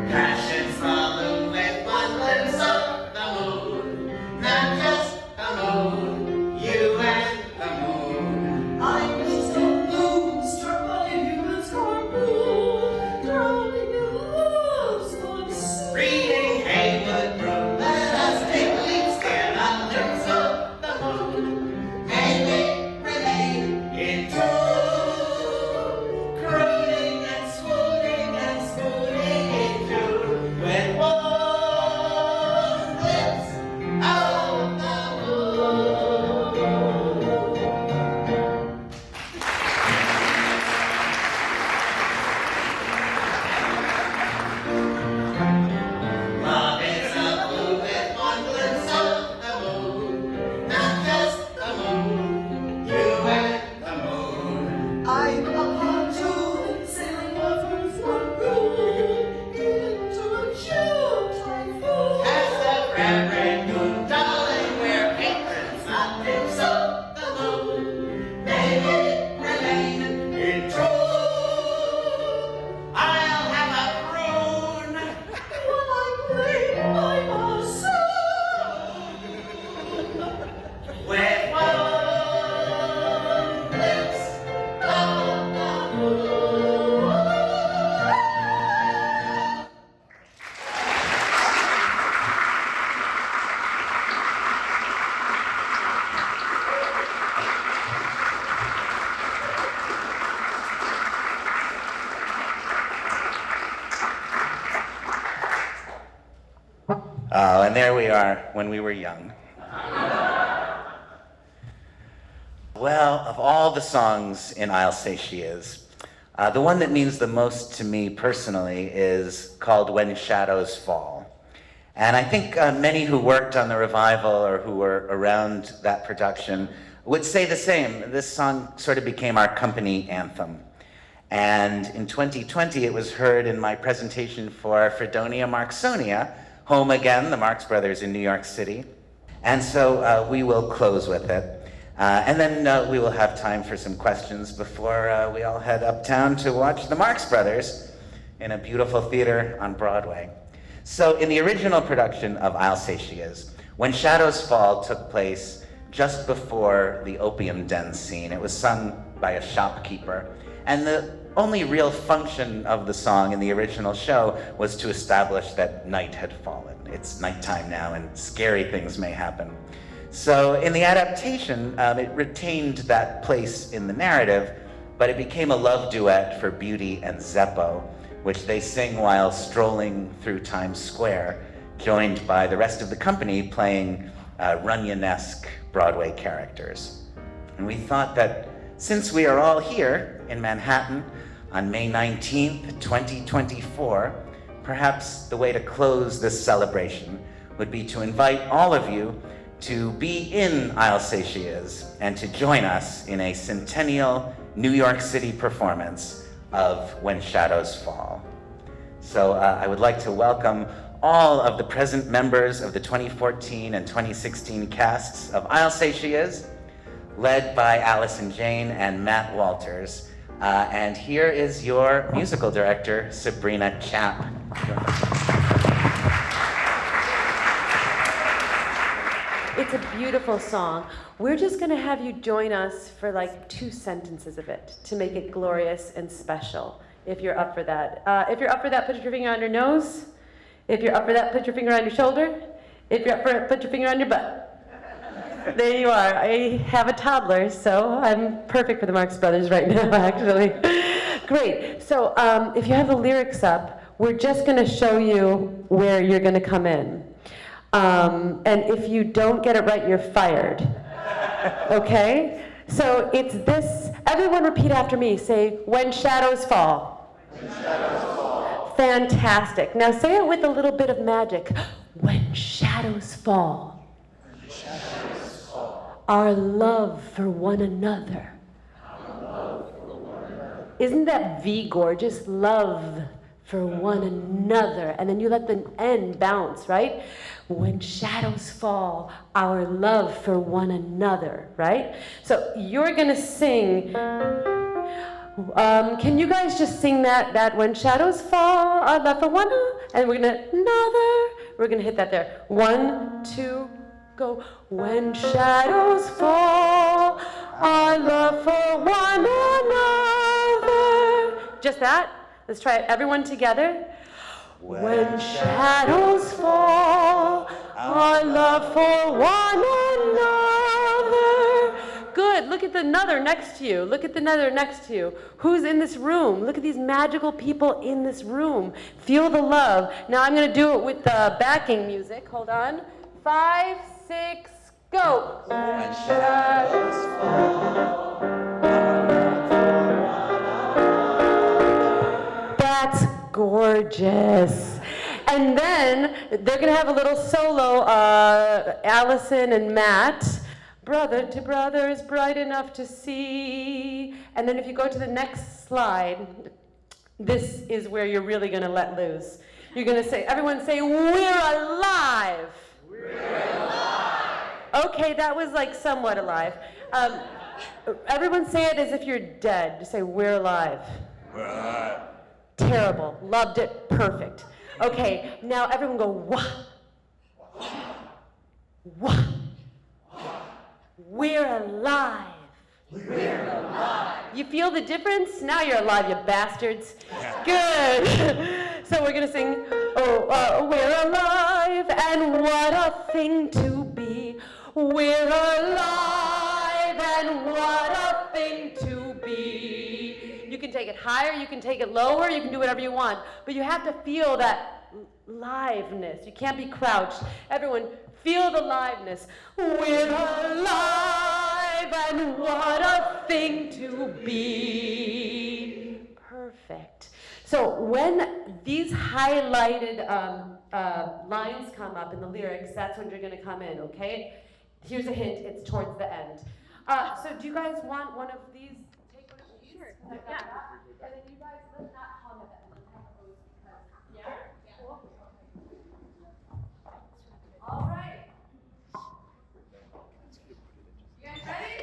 Speaker 12: Crashing from the moon with one
Speaker 1: Oh, and there we are when we were young. Well, of all the songs in I'll Say She Is, the one that means the most to me personally is called When Shadows Fall. And I think many who worked on the revival or who were around that production would say the same. This song sort of became our company anthem. And in 2020, it was heard in my presentation for Fredonia Marxonia, home again, the Marx Brothers in New York City. And so we will close with it. And then we will have time for some questions before we all head uptown to watch the Marx Brothers in a beautiful theater on Broadway. So in the original production of I'll Say She Is, When Shadows Fall took place just before the opium den scene. It was sung by a shopkeeper. And the only real function of the song in the original show was to establish that night had fallen. It's nighttime now and scary things may happen. So in the adaptation, it retained that place in the narrative, but it became a love duet for Beauty and Zeppo, which they sing while strolling through Times Square, joined by the rest of the company playing Runyon-esque Broadway characters. And we thought that since we are all here in Manhattan on May 19th, 2024, perhaps the way to close this celebration would be to invite all of you to be in I'll Say She Is and to join us in a centennial New York City performance of When Shadows Fall. So I would like to welcome all of the present members of the 2014 and 2016 casts of I'll Say She Is, led by Allison Jane and Matt Walters. And here is your musical director, Sabrina Chap.
Speaker 16: It's a beautiful song. We're just going to have you join us for like 2 sentences of it to make it glorious and special, if you're up for that. If you're up for that, put your finger on your nose. If you're up for that, put your finger on your shoulder. If you're up for it, put your finger on your butt. There you are. I have a toddler, so I'm perfect for the Marx Brothers right now, actually. Great. So if you have the lyrics up, we're just going to show you where you're going to come in. And if you don't get it right, you're fired. Okay? So it's this. Everyone repeat after me. Say, when shadows fall. When shadows fall. Fantastic. Now say it with a little bit of magic. When shadows fall. When shadows fall. Our love for one another. Our love for one another. Isn't that V gorgeous? Love for one another. And then you let the N bounce, right? When shadows fall, our love for one another, right? So you're gonna sing, can you guys just sing that when shadows fall, our love for one another, and we're gonna hit that there. 1, 2, go. When shadows fall, our love for one another. Just that. Let's try it, everyone together. When shadows fall, our love for one another. Good, look at the another next to you. Look at the another next to you. Who's in this room? Look at these magical people in this room. Feel the love. Now I'm gonna do it with the backing music. Hold on. 5, 6, go. When shadows fall. That's gorgeous. And then they're gonna have a little solo, Allison and Matt. Brother to brother is bright enough to see. And then if you go to the next slide, this is where you're really gonna let loose. You're gonna say, everyone say, we're alive. We're alive. Okay, that was like somewhat alive. Everyone say it as if you're dead. Just say, we're alive. We're alive. Terrible. Loved it. Perfect. Okay, now everyone go, wah. Wah. We're alive. We're alive. You feel the difference? Now you're alive, you bastards. Good. So we're going to sing, we're alive, and what a thing to be. We're alive, and what a thing to be. You can take it higher, you can take it lower, you can do whatever you want. But you have to feel that liveness. You can't be crouched. Everyone, feel the liveness. We're alive, and what a thing to be. Perfect. So when these highlighted lines come up in the lyrics, that's when you're going to come in, okay? Here's a hint, it's towards the end. So do you guys want one of these? Sure. Yeah. And then you guys, let's not hum at that. Let's have those because, yeah? Cool. All right. You guys ready?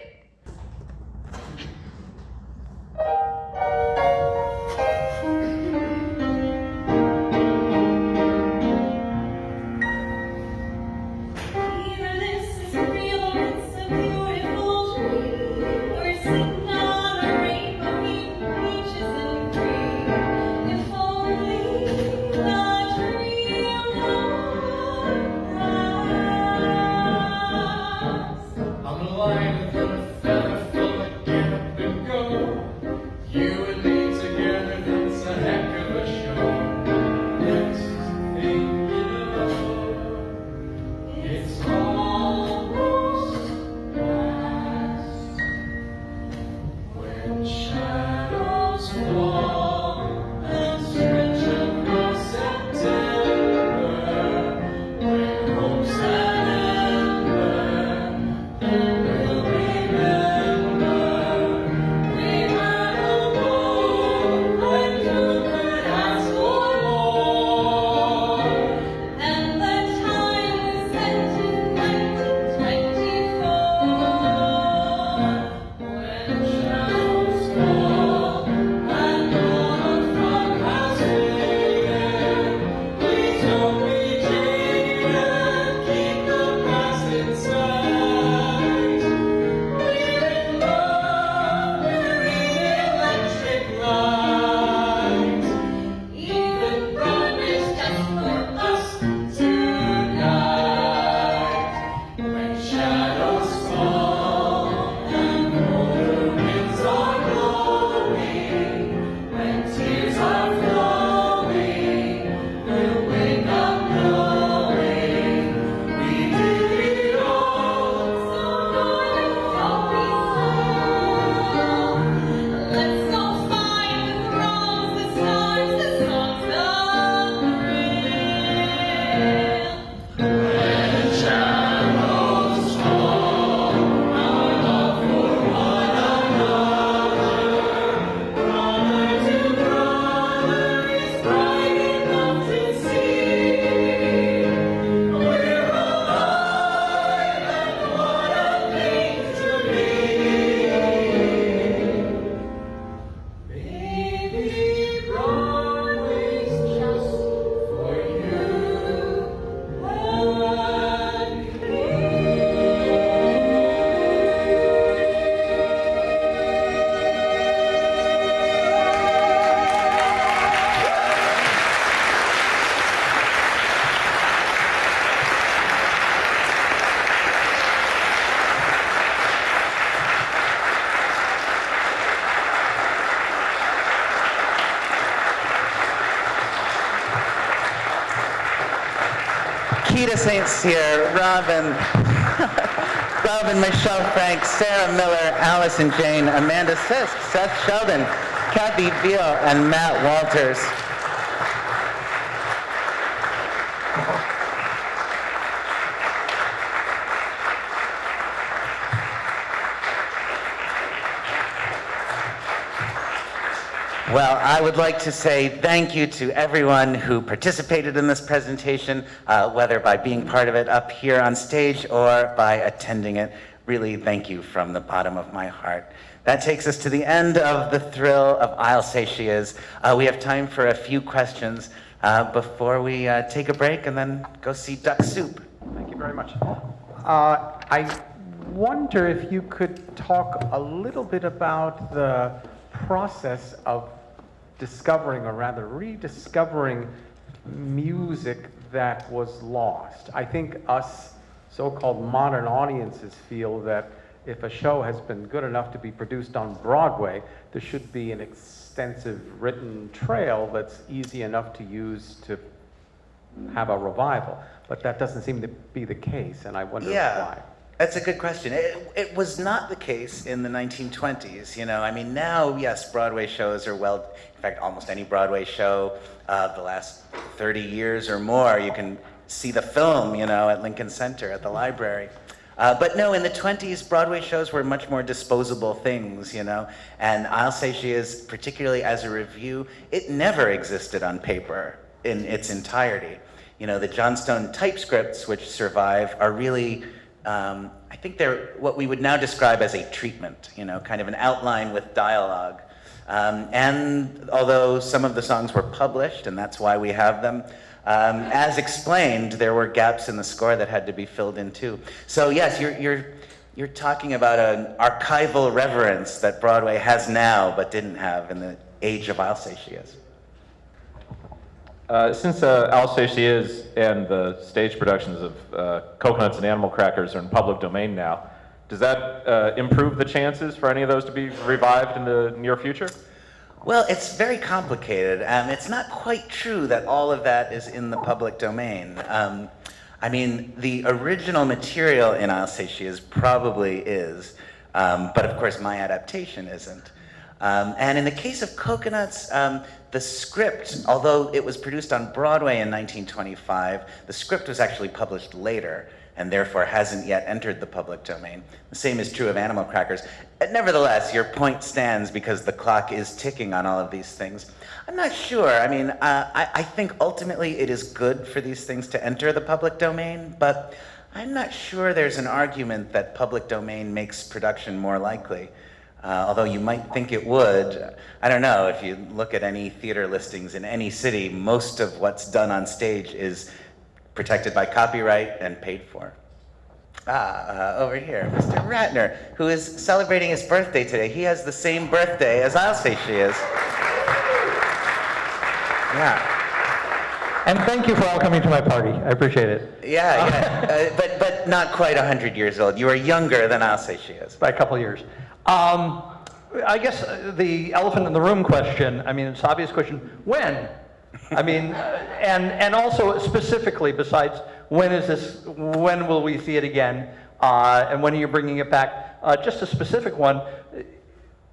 Speaker 1: Keita St. Cyr, Robyn Michele Frank, Sarah Miller, Allison Jane, Amanda Sisk, Seth Shelden, Kathy Biehl, and Matt Walters. Well, I would like to say thank you to everyone who participated in this presentation, whether by being part of it up here on stage or by attending it. Really, thank you from the bottom of my heart. That takes us to the end of the thrill of I'll Say She Is. We have time for a few questions before we take a break and then go see Duck Soup.
Speaker 17: Thank you very much. I wonder if you could talk a little bit about the process of discovering, or rather rediscovering, music that was lost. I think us so-called modern audiences feel that if a show has been good enough to be produced on Broadway, there should be an extensive written trail that's easy enough to use to have a revival. But that doesn't seem to be the case, and I wonder why.
Speaker 1: That's a good question. It was not the case in the 1920s, you know. I mean, now, yes, Broadway shows are in fact, almost any Broadway show of the last 30 years or more, you can see the film, you know, at Lincoln Center, at the library. But no, in the 20s, Broadway shows were much more disposable things, you know. And I'll Say She Is, particularly as a review, it never existed on paper in its entirety. You know, the Johnstone typescripts, which survive, are really, I think they're what we would now describe as a treatment, you know, kind of an outline with dialogue. And although some of the songs were published, and that's why we have them, as explained, there were gaps in the score that had to be filled in too. So yes, you're talking about an archival reverence that Broadway has now, but didn't have in the age of I'll Say She Is.
Speaker 18: Since I'll Say She Is and the stage productions of Coconuts and Animal Crackers are in public domain now, does that improve the chances for any of those to be revived in the near future?
Speaker 1: Well, it's very complicated. It's not quite true that all of that is in the public domain. I mean, the original material in I'll Say She Is probably is, but of course my adaptation isn't. And in the case of Coconuts, the script, although it was produced on Broadway in 1925, the script was actually published later and therefore hasn't yet entered the public domain. The same is true of Animal Crackers. Nevertheless, your point stands because the clock is ticking on all of these things. I'm not sure. I mean, I think ultimately it is good for these things to enter the public domain, but I'm not sure there's an argument that public domain makes production more likely. Although you might think it would. I don't know, if you look at any theater listings in any city, most of what's done on stage is protected by copyright and paid for. Over here, Mr. Ratner, who is celebrating his birthday today. He has the same birthday as I'll Say She Is. Yeah.
Speaker 19: And thank you for all coming to my party. I appreciate it.
Speaker 1: Yeah. But not quite 100 years old. You are younger than I'll Say She Is.
Speaker 19: By a couple years. I guess the elephant in the room question, I mean, it's an obvious question, when? I mean, and also specifically, besides when will we see it again, and when are you bringing it back? Just a specific one,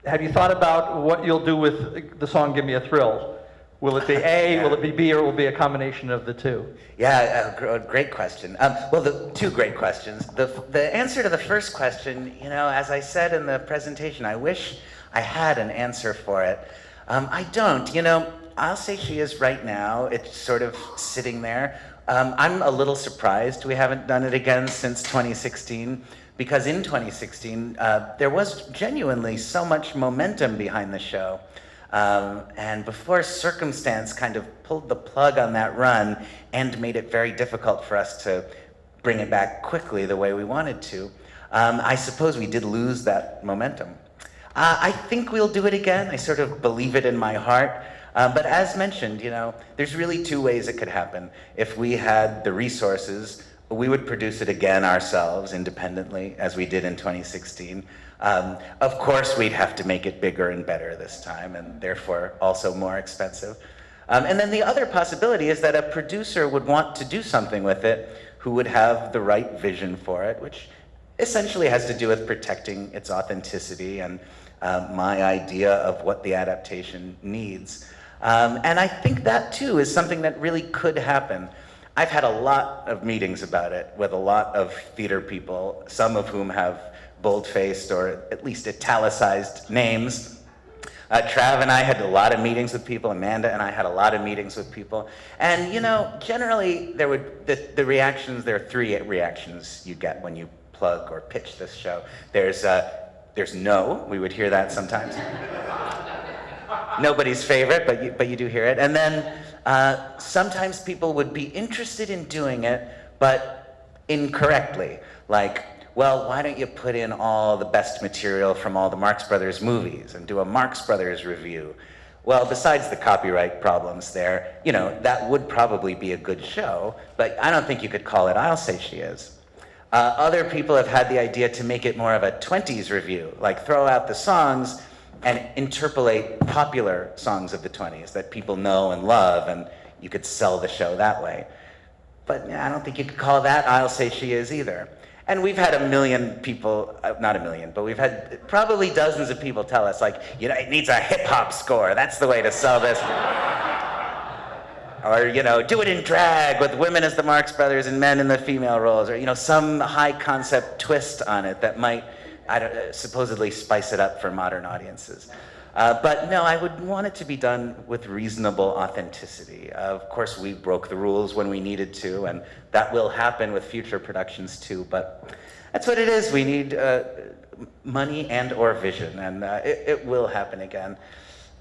Speaker 19: have you thought about what you'll do with the song Give Me a Thrill? Will it be A, will it be B, or will it be a combination of the two?
Speaker 1: Yeah, great question. Well, the two great questions. The answer to the first question, you know, as I said in the presentation, I wish I had an answer for it. I don't. You know, I'll Say She Is right now. It's sort of sitting there. I'm a little surprised we haven't done it again since 2016, because in 2016, there was genuinely so much momentum behind the show. And before circumstance kind of pulled the plug on that run and made it very difficult for us to bring it back quickly the way we wanted to, I suppose we did lose that momentum. I think we'll do it again. I sort of believe it in my heart. But as mentioned, you know, there's really two ways it could happen. If we had the resources, we would produce it again ourselves independently, as we did in 2016. Of course, we'd have to make it bigger and better this time, and therefore also more expensive. And then the other possibility is that a producer would want to do something with it who would have the right vision for it, which essentially has to do with protecting its authenticity and my idea of what the adaptation needs. And I think that too is something that really could happen. I've had a lot of meetings about it with a lot of theater people, some of whom have bold-faced or at least italicized names. Trav and I had a lot of meetings with people. Amanda and I had a lot of meetings with people. And, you know, generally there would, the reactions, there are three reactions you get when you plug or pitch this show. There's no, we would hear that sometimes. Nobody's favorite, but you do hear it. And then sometimes people would be interested in doing it, but incorrectly. Like, well, why don't you put in all the best material from all the Marx Brothers movies and do a Marx Brothers review? Well, besides the copyright problems there, you know, that would probably be a good show, but I don't think you could call it I'll Say She Is. Other people have had the idea to make it more of a 20s review, like throw out the songs and interpolate popular songs of the 20s that people know and love, and you could sell the show that way. but I don't think you could call that I'll Say She Is either. And we've had a million people, not a million, but we've had probably dozens of people tell us, like, you know, it needs a hip-hop score. That's the way to sell this. Or, you know, do it in drag with women as the Marx Brothers and men in the female roles. Or, you know, some high-concept twist on it that might supposedly spice it up for modern audiences. But no, I would want it to be done with reasonable authenticity. Of course, we broke the rules when we needed to, and that will happen with future productions too, but that's what it is. We need money and or vision, and it will happen again.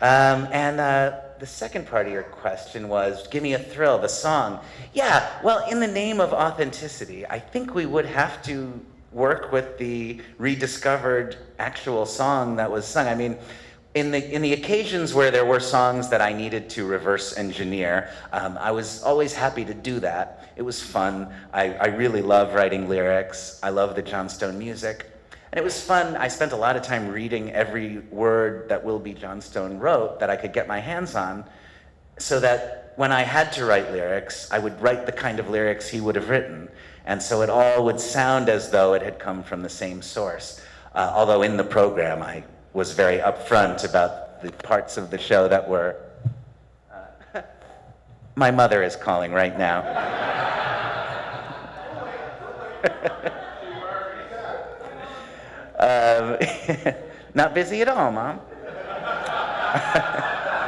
Speaker 1: The second part of your question was, Give Me a Thrill, the song. Yeah, well, in the name of authenticity, I think we would have to work with the rediscovered actual song that was sung. I mean, in the occasions where there were songs that I needed to reverse engineer, I was always happy to do that. It was fun. I really love writing lyrics. I love the Johnstone music. And it was fun. I spent a lot of time reading every word that Wilby Johnstone wrote that I could get my hands on, so that when I had to write lyrics, I would write the kind of lyrics he would have written. And so it all would sound as though it had come from the same source. Although in the program, I was very upfront about the parts of the show that were... My mother is calling right now. Not busy at all, Mom.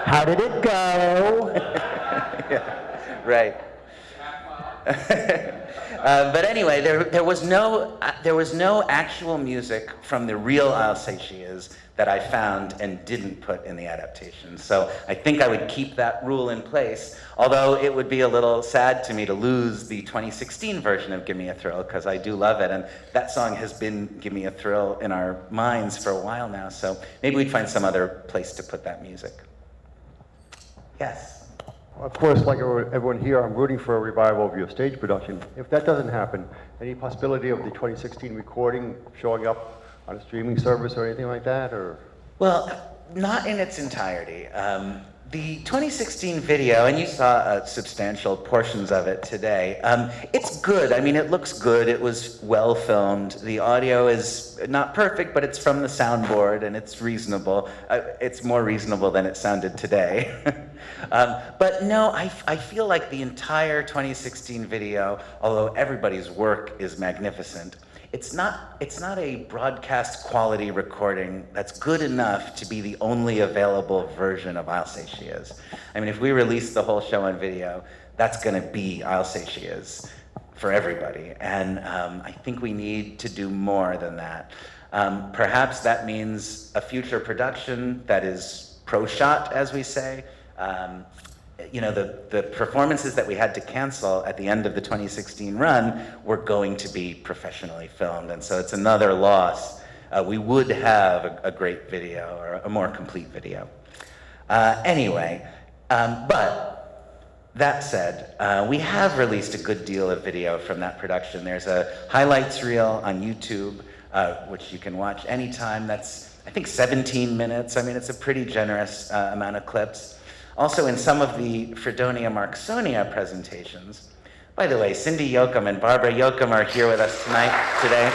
Speaker 2: How did it go?
Speaker 1: Yeah, right. But anyway, there was no actual music from the real I'll Say She Is that I found and didn't put in the adaptation. So I think I would keep that rule in place, although it would be a little sad to me to lose the 2016 version of Give Me a Thrill, because I do love it, and that song has been Give Me a Thrill in our minds for a while now, so maybe we'd find some other place to put that music. Yes?
Speaker 20: Of course, like everyone here, I'm rooting for a revival of your stage production. If that doesn't happen, any possibility of the 2016 recording showing up on a streaming service or anything like that, or?
Speaker 1: Well, not in its entirety. The 2016 video, and you saw substantial portions of it today, it's good. I mean, it looks good. It was well filmed. The audio is not perfect, but it's from the soundboard, and it's reasonable. It's more reasonable than it sounded today. But no, I feel like the entire 2016 video, although everybody's work is magnificent, it's not a broadcast quality recording that's good enough to be the only available version of I'll Say She Is. I mean, if we release the whole show on video, that's gonna be I'll Say She Is for everybody. And I think we need to do more than that. Perhaps that means a future production that is pro-shot, as we say. You know, the performances that we had to cancel at the end of the 2016 run were going to be professionally filmed, and so it's another loss. We would have a great video, or a more complete video. Anyway, but that said, we have released a good deal of video from that production. There's a highlights reel on YouTube, which you can watch anytime. That's, I think, 17 minutes. I mean, it's a pretty generous amount of clips. Also, in some of the Fredonia Marxonia presentations. By the way, Cindy Yoakum and Barbara Yoakum are here with us today.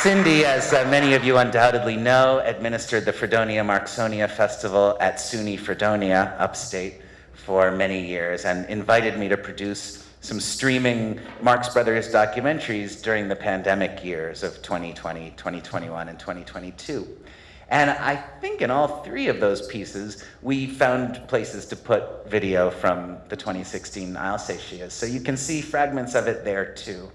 Speaker 1: Cindy, as many of you undoubtedly know, administered the Fredonia Marxonia Festival at SUNY Fredonia, upstate, for many years, and invited me to produce some streaming Marx Brothers documentaries during the pandemic years of 2020, 2021, and 2022. And I think in all three of those pieces, we found places to put video from the 2016 I'll Say She Is. So you can see fragments of it there too.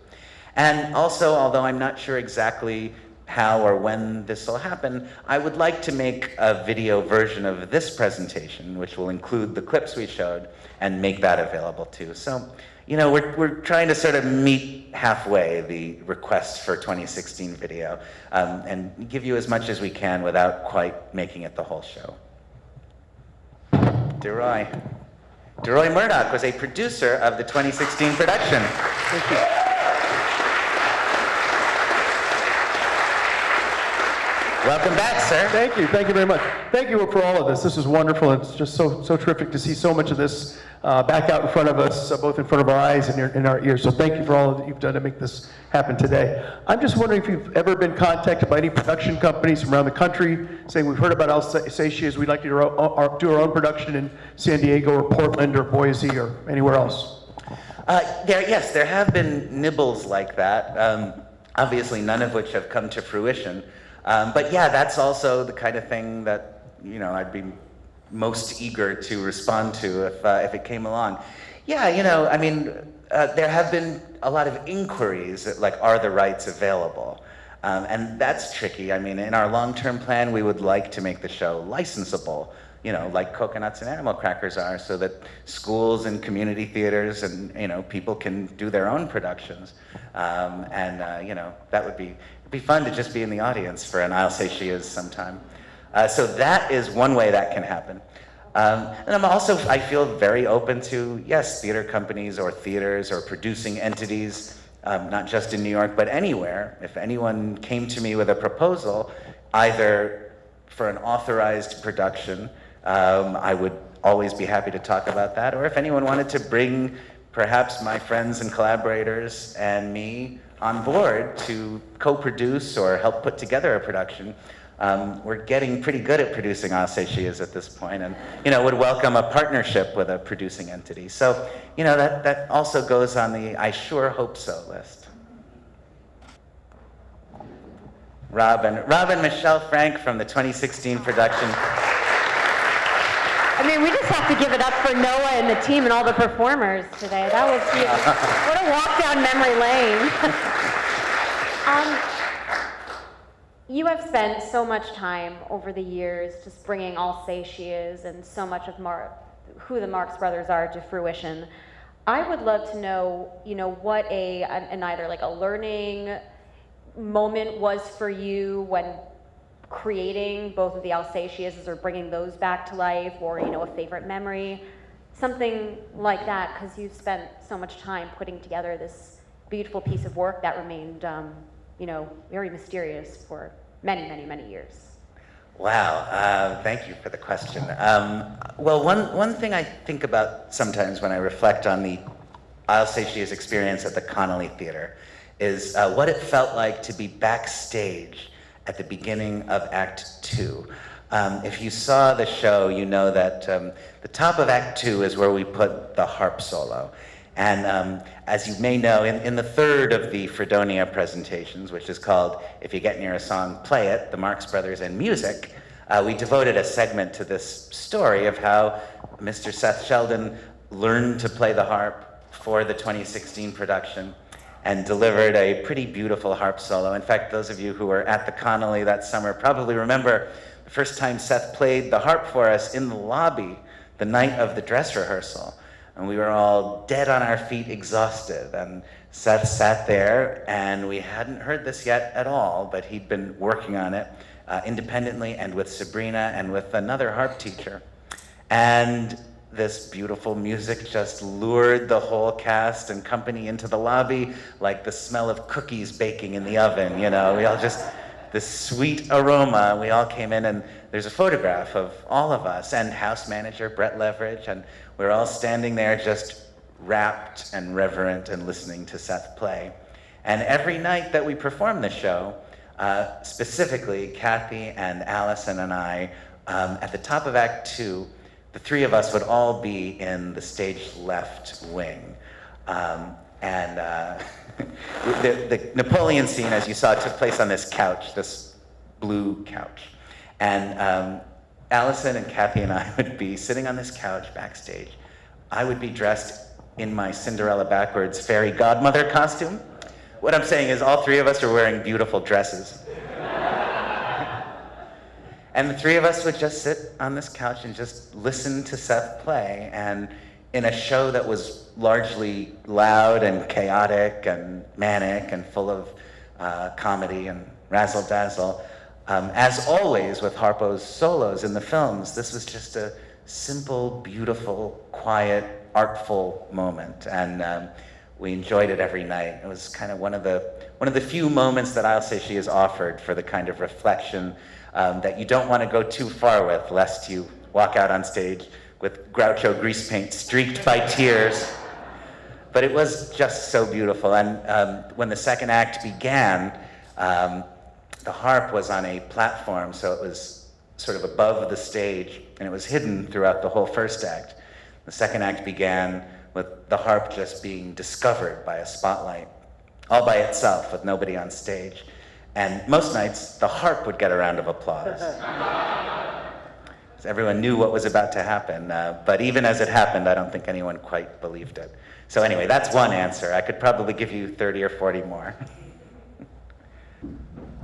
Speaker 1: And also, although I'm not sure exactly how or when this will happen, I would like to make a video version of this presentation, which will include the clips we showed, and make that available too. So, you know, we're trying to sort of meet halfway the request for 2016 video, and give you as much as we can without quite making it the whole show. DeRoy Murdoch was a producer of the 2016 production. Thank you. Welcome back, sir.
Speaker 21: Thank you very much. Thank you for all of this. This is wonderful. It's just so terrific to see so much of this back out in front of us, both in front of our eyes and in our ears. So thank you for all that you've done to make this happen today. I'm just wondering if you've ever been contacted by any production companies from around the country saying, we've heard about Alsatias, we'd like to do our own production in San Diego or Portland or Boise or anywhere else.
Speaker 1: Yes, there have been nibbles like that, obviously none of which have come to fruition. But yeah, that's also the kind of thing that, I'd be most eager to respond to if it came along. Yeah, there have been a lot of inquiries that, like, are the rights available? And that's tricky. In our long-term plan, we would like to make the show licensable, like Coconuts and Animal Crackers are, so that schools and community theaters and, people can do their own productions. That would be fun to just be in the audience for an I'll Say She Is sometime. So that is one way that can happen. And I feel very open to, yes, theater companies or theaters or producing entities, not just in New York, but anywhere. If anyone came to me with a proposal, either for an authorized production, I would always be happy to talk about that. Or if anyone wanted to bring perhaps my friends and collaborators and me on board to co-produce or help put together a production, we're getting pretty good at producing I'll Say She Is at this point, and would welcome a partnership with a producing entity. So that also goes on the I sure hope so list. Robyn Michele Frank from the 2016 production.
Speaker 16: We just have to give it up for Noah and the team and all the performers today. That was what a walk down memory lane. You have spent so much time over the years just bringing I'll Say She Is and so much of who the Marx Brothers are to fruition. I would love to know, what an either like a learning moment was for you when creating both of the I'll Say She Is or bringing those back to life, or a favorite memory, something like that, because you've spent so much time putting together this beautiful piece of work that remained very mysterious for many, many, many years.
Speaker 1: Wow, thank you for the question. Well, one thing I think about sometimes when I reflect on the I'll Say She Is experience at the Connolly Theater is what it felt like to be backstage at the beginning of Act 2. If you saw the show, you know that the top of Act 2 is where we put the harp solo. And as you may know, in the third of the Fredonia presentations, which is called If You Get Near a Song, Play It, the Marx Brothers and Music, we devoted a segment to this story of how Mr. Seth Shelden learned to play the harp for the 2016 production and delivered a pretty beautiful harp solo. In fact, those of you who were at the Connolly that summer probably remember the first time Seth played the harp for us in the lobby the night of the dress rehearsal. And we were all dead on our feet, exhausted. And Seth sat there, and we hadn't heard this yet at all, but he'd been working on it independently and with Sabrina and with another harp teacher. And this beautiful music just lured the whole cast and company into the lobby like the smell of cookies baking in the oven, we all just, this sweet aroma, we all came in, and there's a photograph of all of us and house manager Brett Leverage, and we're all standing there just rapt and reverent and listening to Seth play. And every night that we perform the show, specifically Kathy and Allison and I, at the top of Act 2, the three of us would all be in the stage left wing. The Napoleon scene, as you saw, took place on this couch, this blue couch. And Allison and Kathy and I would be sitting on this couch backstage. I would be dressed in my Cinderella backwards fairy godmother costume. What I'm saying is all three of us are wearing beautiful dresses. And the three of us would just sit on this couch and just listen to Seth play. And in a show that was largely loud and chaotic and manic and full of comedy and razzle-dazzle, as always with Harpo's solos in the films, this was just a simple, beautiful, quiet, artful moment. And we enjoyed it every night. It was kind of one of the few moments that I'll Say She Is offered for the kind of reflection that you don't want to go too far with, lest you walk out on stage with Groucho grease paint streaked by tears. But it was just so beautiful. And when the second act began, the harp was on a platform, so it was sort of above the stage, and it was hidden throughout the whole first act. The second act began with the harp just being discovered by a spotlight, all by itself, with nobody on stage. And most nights, the harp would get a round of applause. So everyone knew what was about to happen, but even as it happened, I don't think anyone quite believed it. So anyway, that's one answer. I could probably give you 30 or 40 more.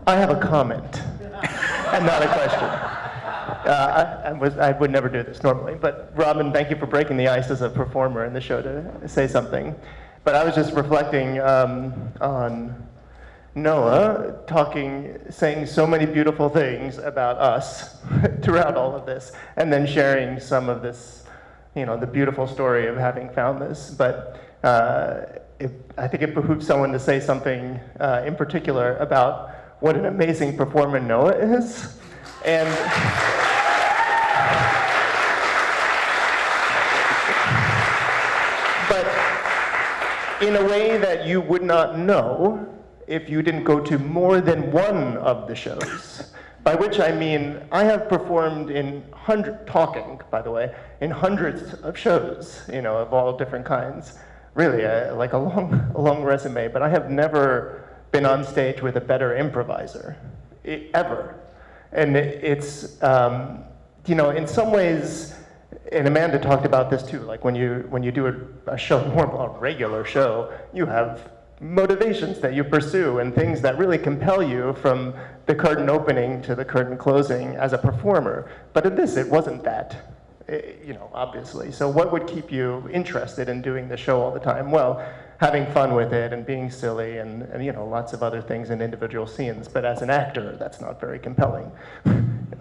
Speaker 2: I have a comment, and not a question. I would never do this normally, but Robyn, thank you for breaking the ice as a performer in the show to say something. But I was just reflecting on Noah saying so many beautiful things about us throughout all of this, and then sharing some of this, the beautiful story of having found this. But I think it behooves someone to say something in particular about what an amazing performer Noah is. And but in a way that you would not know if you didn't go to more than one of the shows. By which I mean, I have performed in by the way, in hundreds of shows, of all different kinds. Really, like a long resume, but I have never been on stage with a better improviser, ever. And it's, in some ways, and Amanda talked about this too, like when you do a show, more of a regular show, you have motivations that you pursue and things that really compel you from the curtain opening to the curtain closing as a performer. But in this, it wasn't that, obviously. So what would keep you interested in doing the show all the time? Well, having fun with it and being silly and lots of other things in individual scenes. But as an actor, that's not very compelling,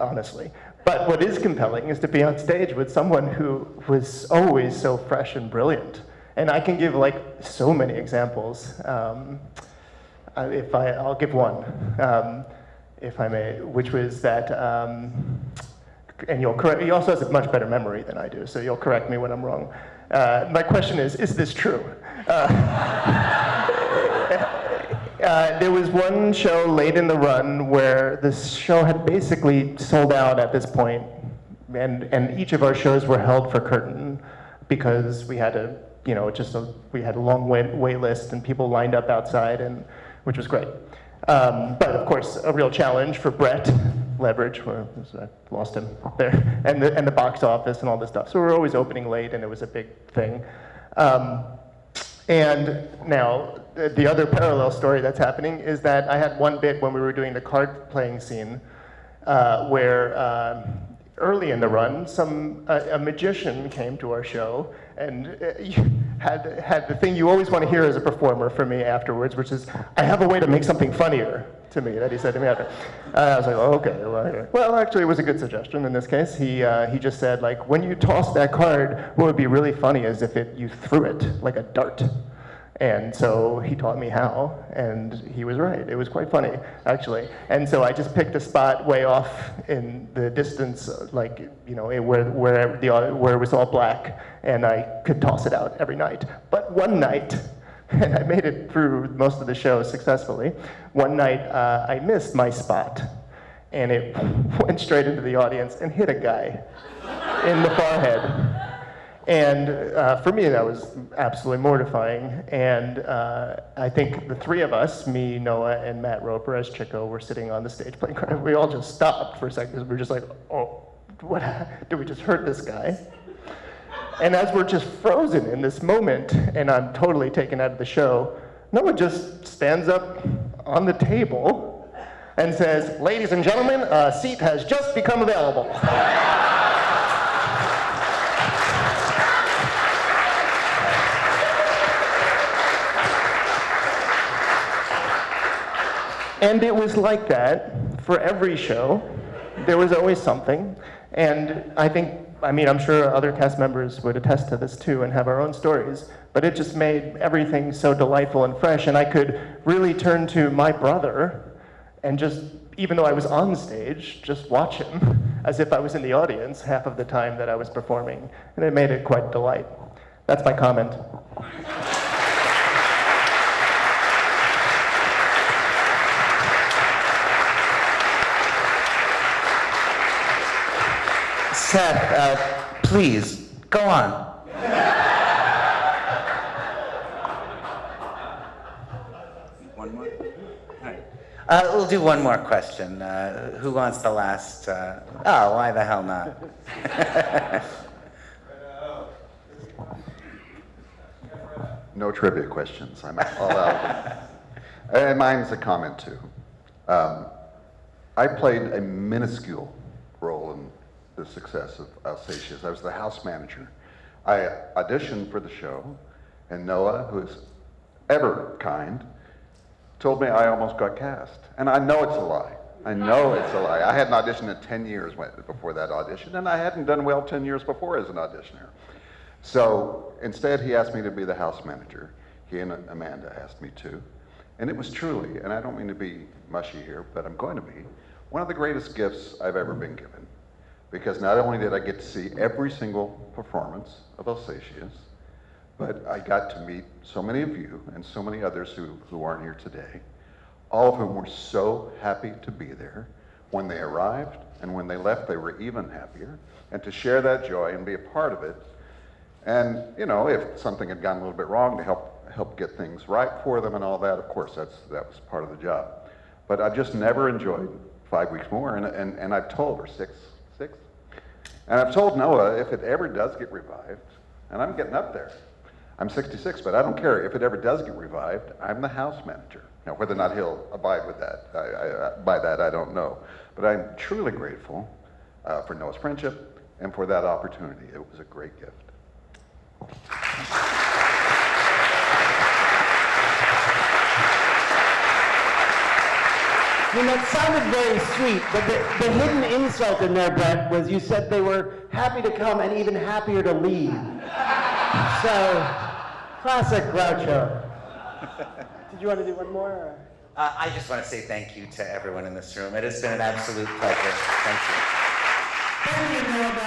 Speaker 2: honestly. But what is compelling is to be on stage with someone who was always so fresh and brilliant. And I can give so many examples. I'll give one, if I may, which was that, and you'll correct, he also has a much better memory than I do, so you'll correct me when I'm wrong. My question is this true? There was one show late in the run where this show had basically sold out at this point, and each of our shows were held for curtain because we had we had a long wait list and people lined up outside, which was great. But of course, a real challenge for Brett, leverage, I lost him there, and the box office and all this stuff. So we were always opening late, and it was a big thing. And now, the other parallel story that's happening is that I had one bit when we were doing the card playing scene where early in the run, a magician came to our show and had the thing you always want to hear as a performer from me afterwards, which is, I have a way to make something funnier to me, that he said to me after. I was like, oh, okay. Well, actually, it was a good suggestion in this case. He just said, when you toss that card, what would be really funny is if you threw it like a dart. And so he taught me how, and he was right. It was quite funny, actually. And so I just picked a spot way off in the distance, where it was all black, and I could toss it out every night. But one night, and I made it through most of the show successfully, one night I missed my spot, and it went straight into the audience and hit a guy in the forehead. And for me, that was absolutely mortifying. And I think the three of us, me, Noah, and Matt Roper as Chico, were sitting on the stage playing cards. We all just stopped for a second because we were just like, oh, what? Did we just hurt this guy? And as we're just frozen in this moment, and I'm totally taken out of the show, Noah just stands up on the table and says, ladies and gentlemen, a seat has just become available. And it was like that for every show. There was always something. And I'm sure other cast members would attest to this too and have our own stories, but it just made everything so delightful and fresh. And I could really turn to my brother and just even though I was on stage, just watch him as if I was in the audience half of the time that I was performing, and it made it quite a delight. That's my comment.
Speaker 1: Seth, please, go on. One more? We'll do one more question. Who wants the last? Why the hell not?
Speaker 3: No trivia questions. I'm all out. And mine's a comment too. I played a minuscule role in the success of Alsatia's. I was the house manager. I auditioned for the show, and Noah, who is ever kind, told me I almost got cast. And I know it's a lie. I know it's a lie. I hadn't auditioned in 10 years before that audition, and I hadn't done well 10 years before as an auditioner. So instead, he asked me to be the house manager. He and Amanda asked me to. And it was truly, and I don't mean to be mushy here, but I'm going to be, one of the greatest gifts I've ever been given. Because not only did I get to see every single performance of Alsatia's, but I got to meet so many of you and so many others who aren't here today, all of whom were so happy to be there. When they arrived and when they left, they were even happier. And to share that joy and be a part of it, and you know, if something had gone a little bit wrong, to help get things right for them and all that, of course, that was part of the job. But I've just never enjoyed 5 weeks more, and I've told her, six? And I've told Noah, if it ever does get revived, and I'm getting up there, I'm 66, but I don't care. If it ever does get revived, I'm the house manager. Now, whether or not he'll abide with that, by that, I don't know. But I'm truly grateful for Noah's friendship and for that opportunity. It was a great gift.
Speaker 12: That sounded very sweet, but the hidden insult in there, Brett, was you said they were happy to come and even happier to leave. So, classic Groucho. Did you want to do one more? Or?
Speaker 1: I just want to say thank you to everyone in this room. It has been an absolute pleasure. Thank you.
Speaker 12: Thank you, Noah.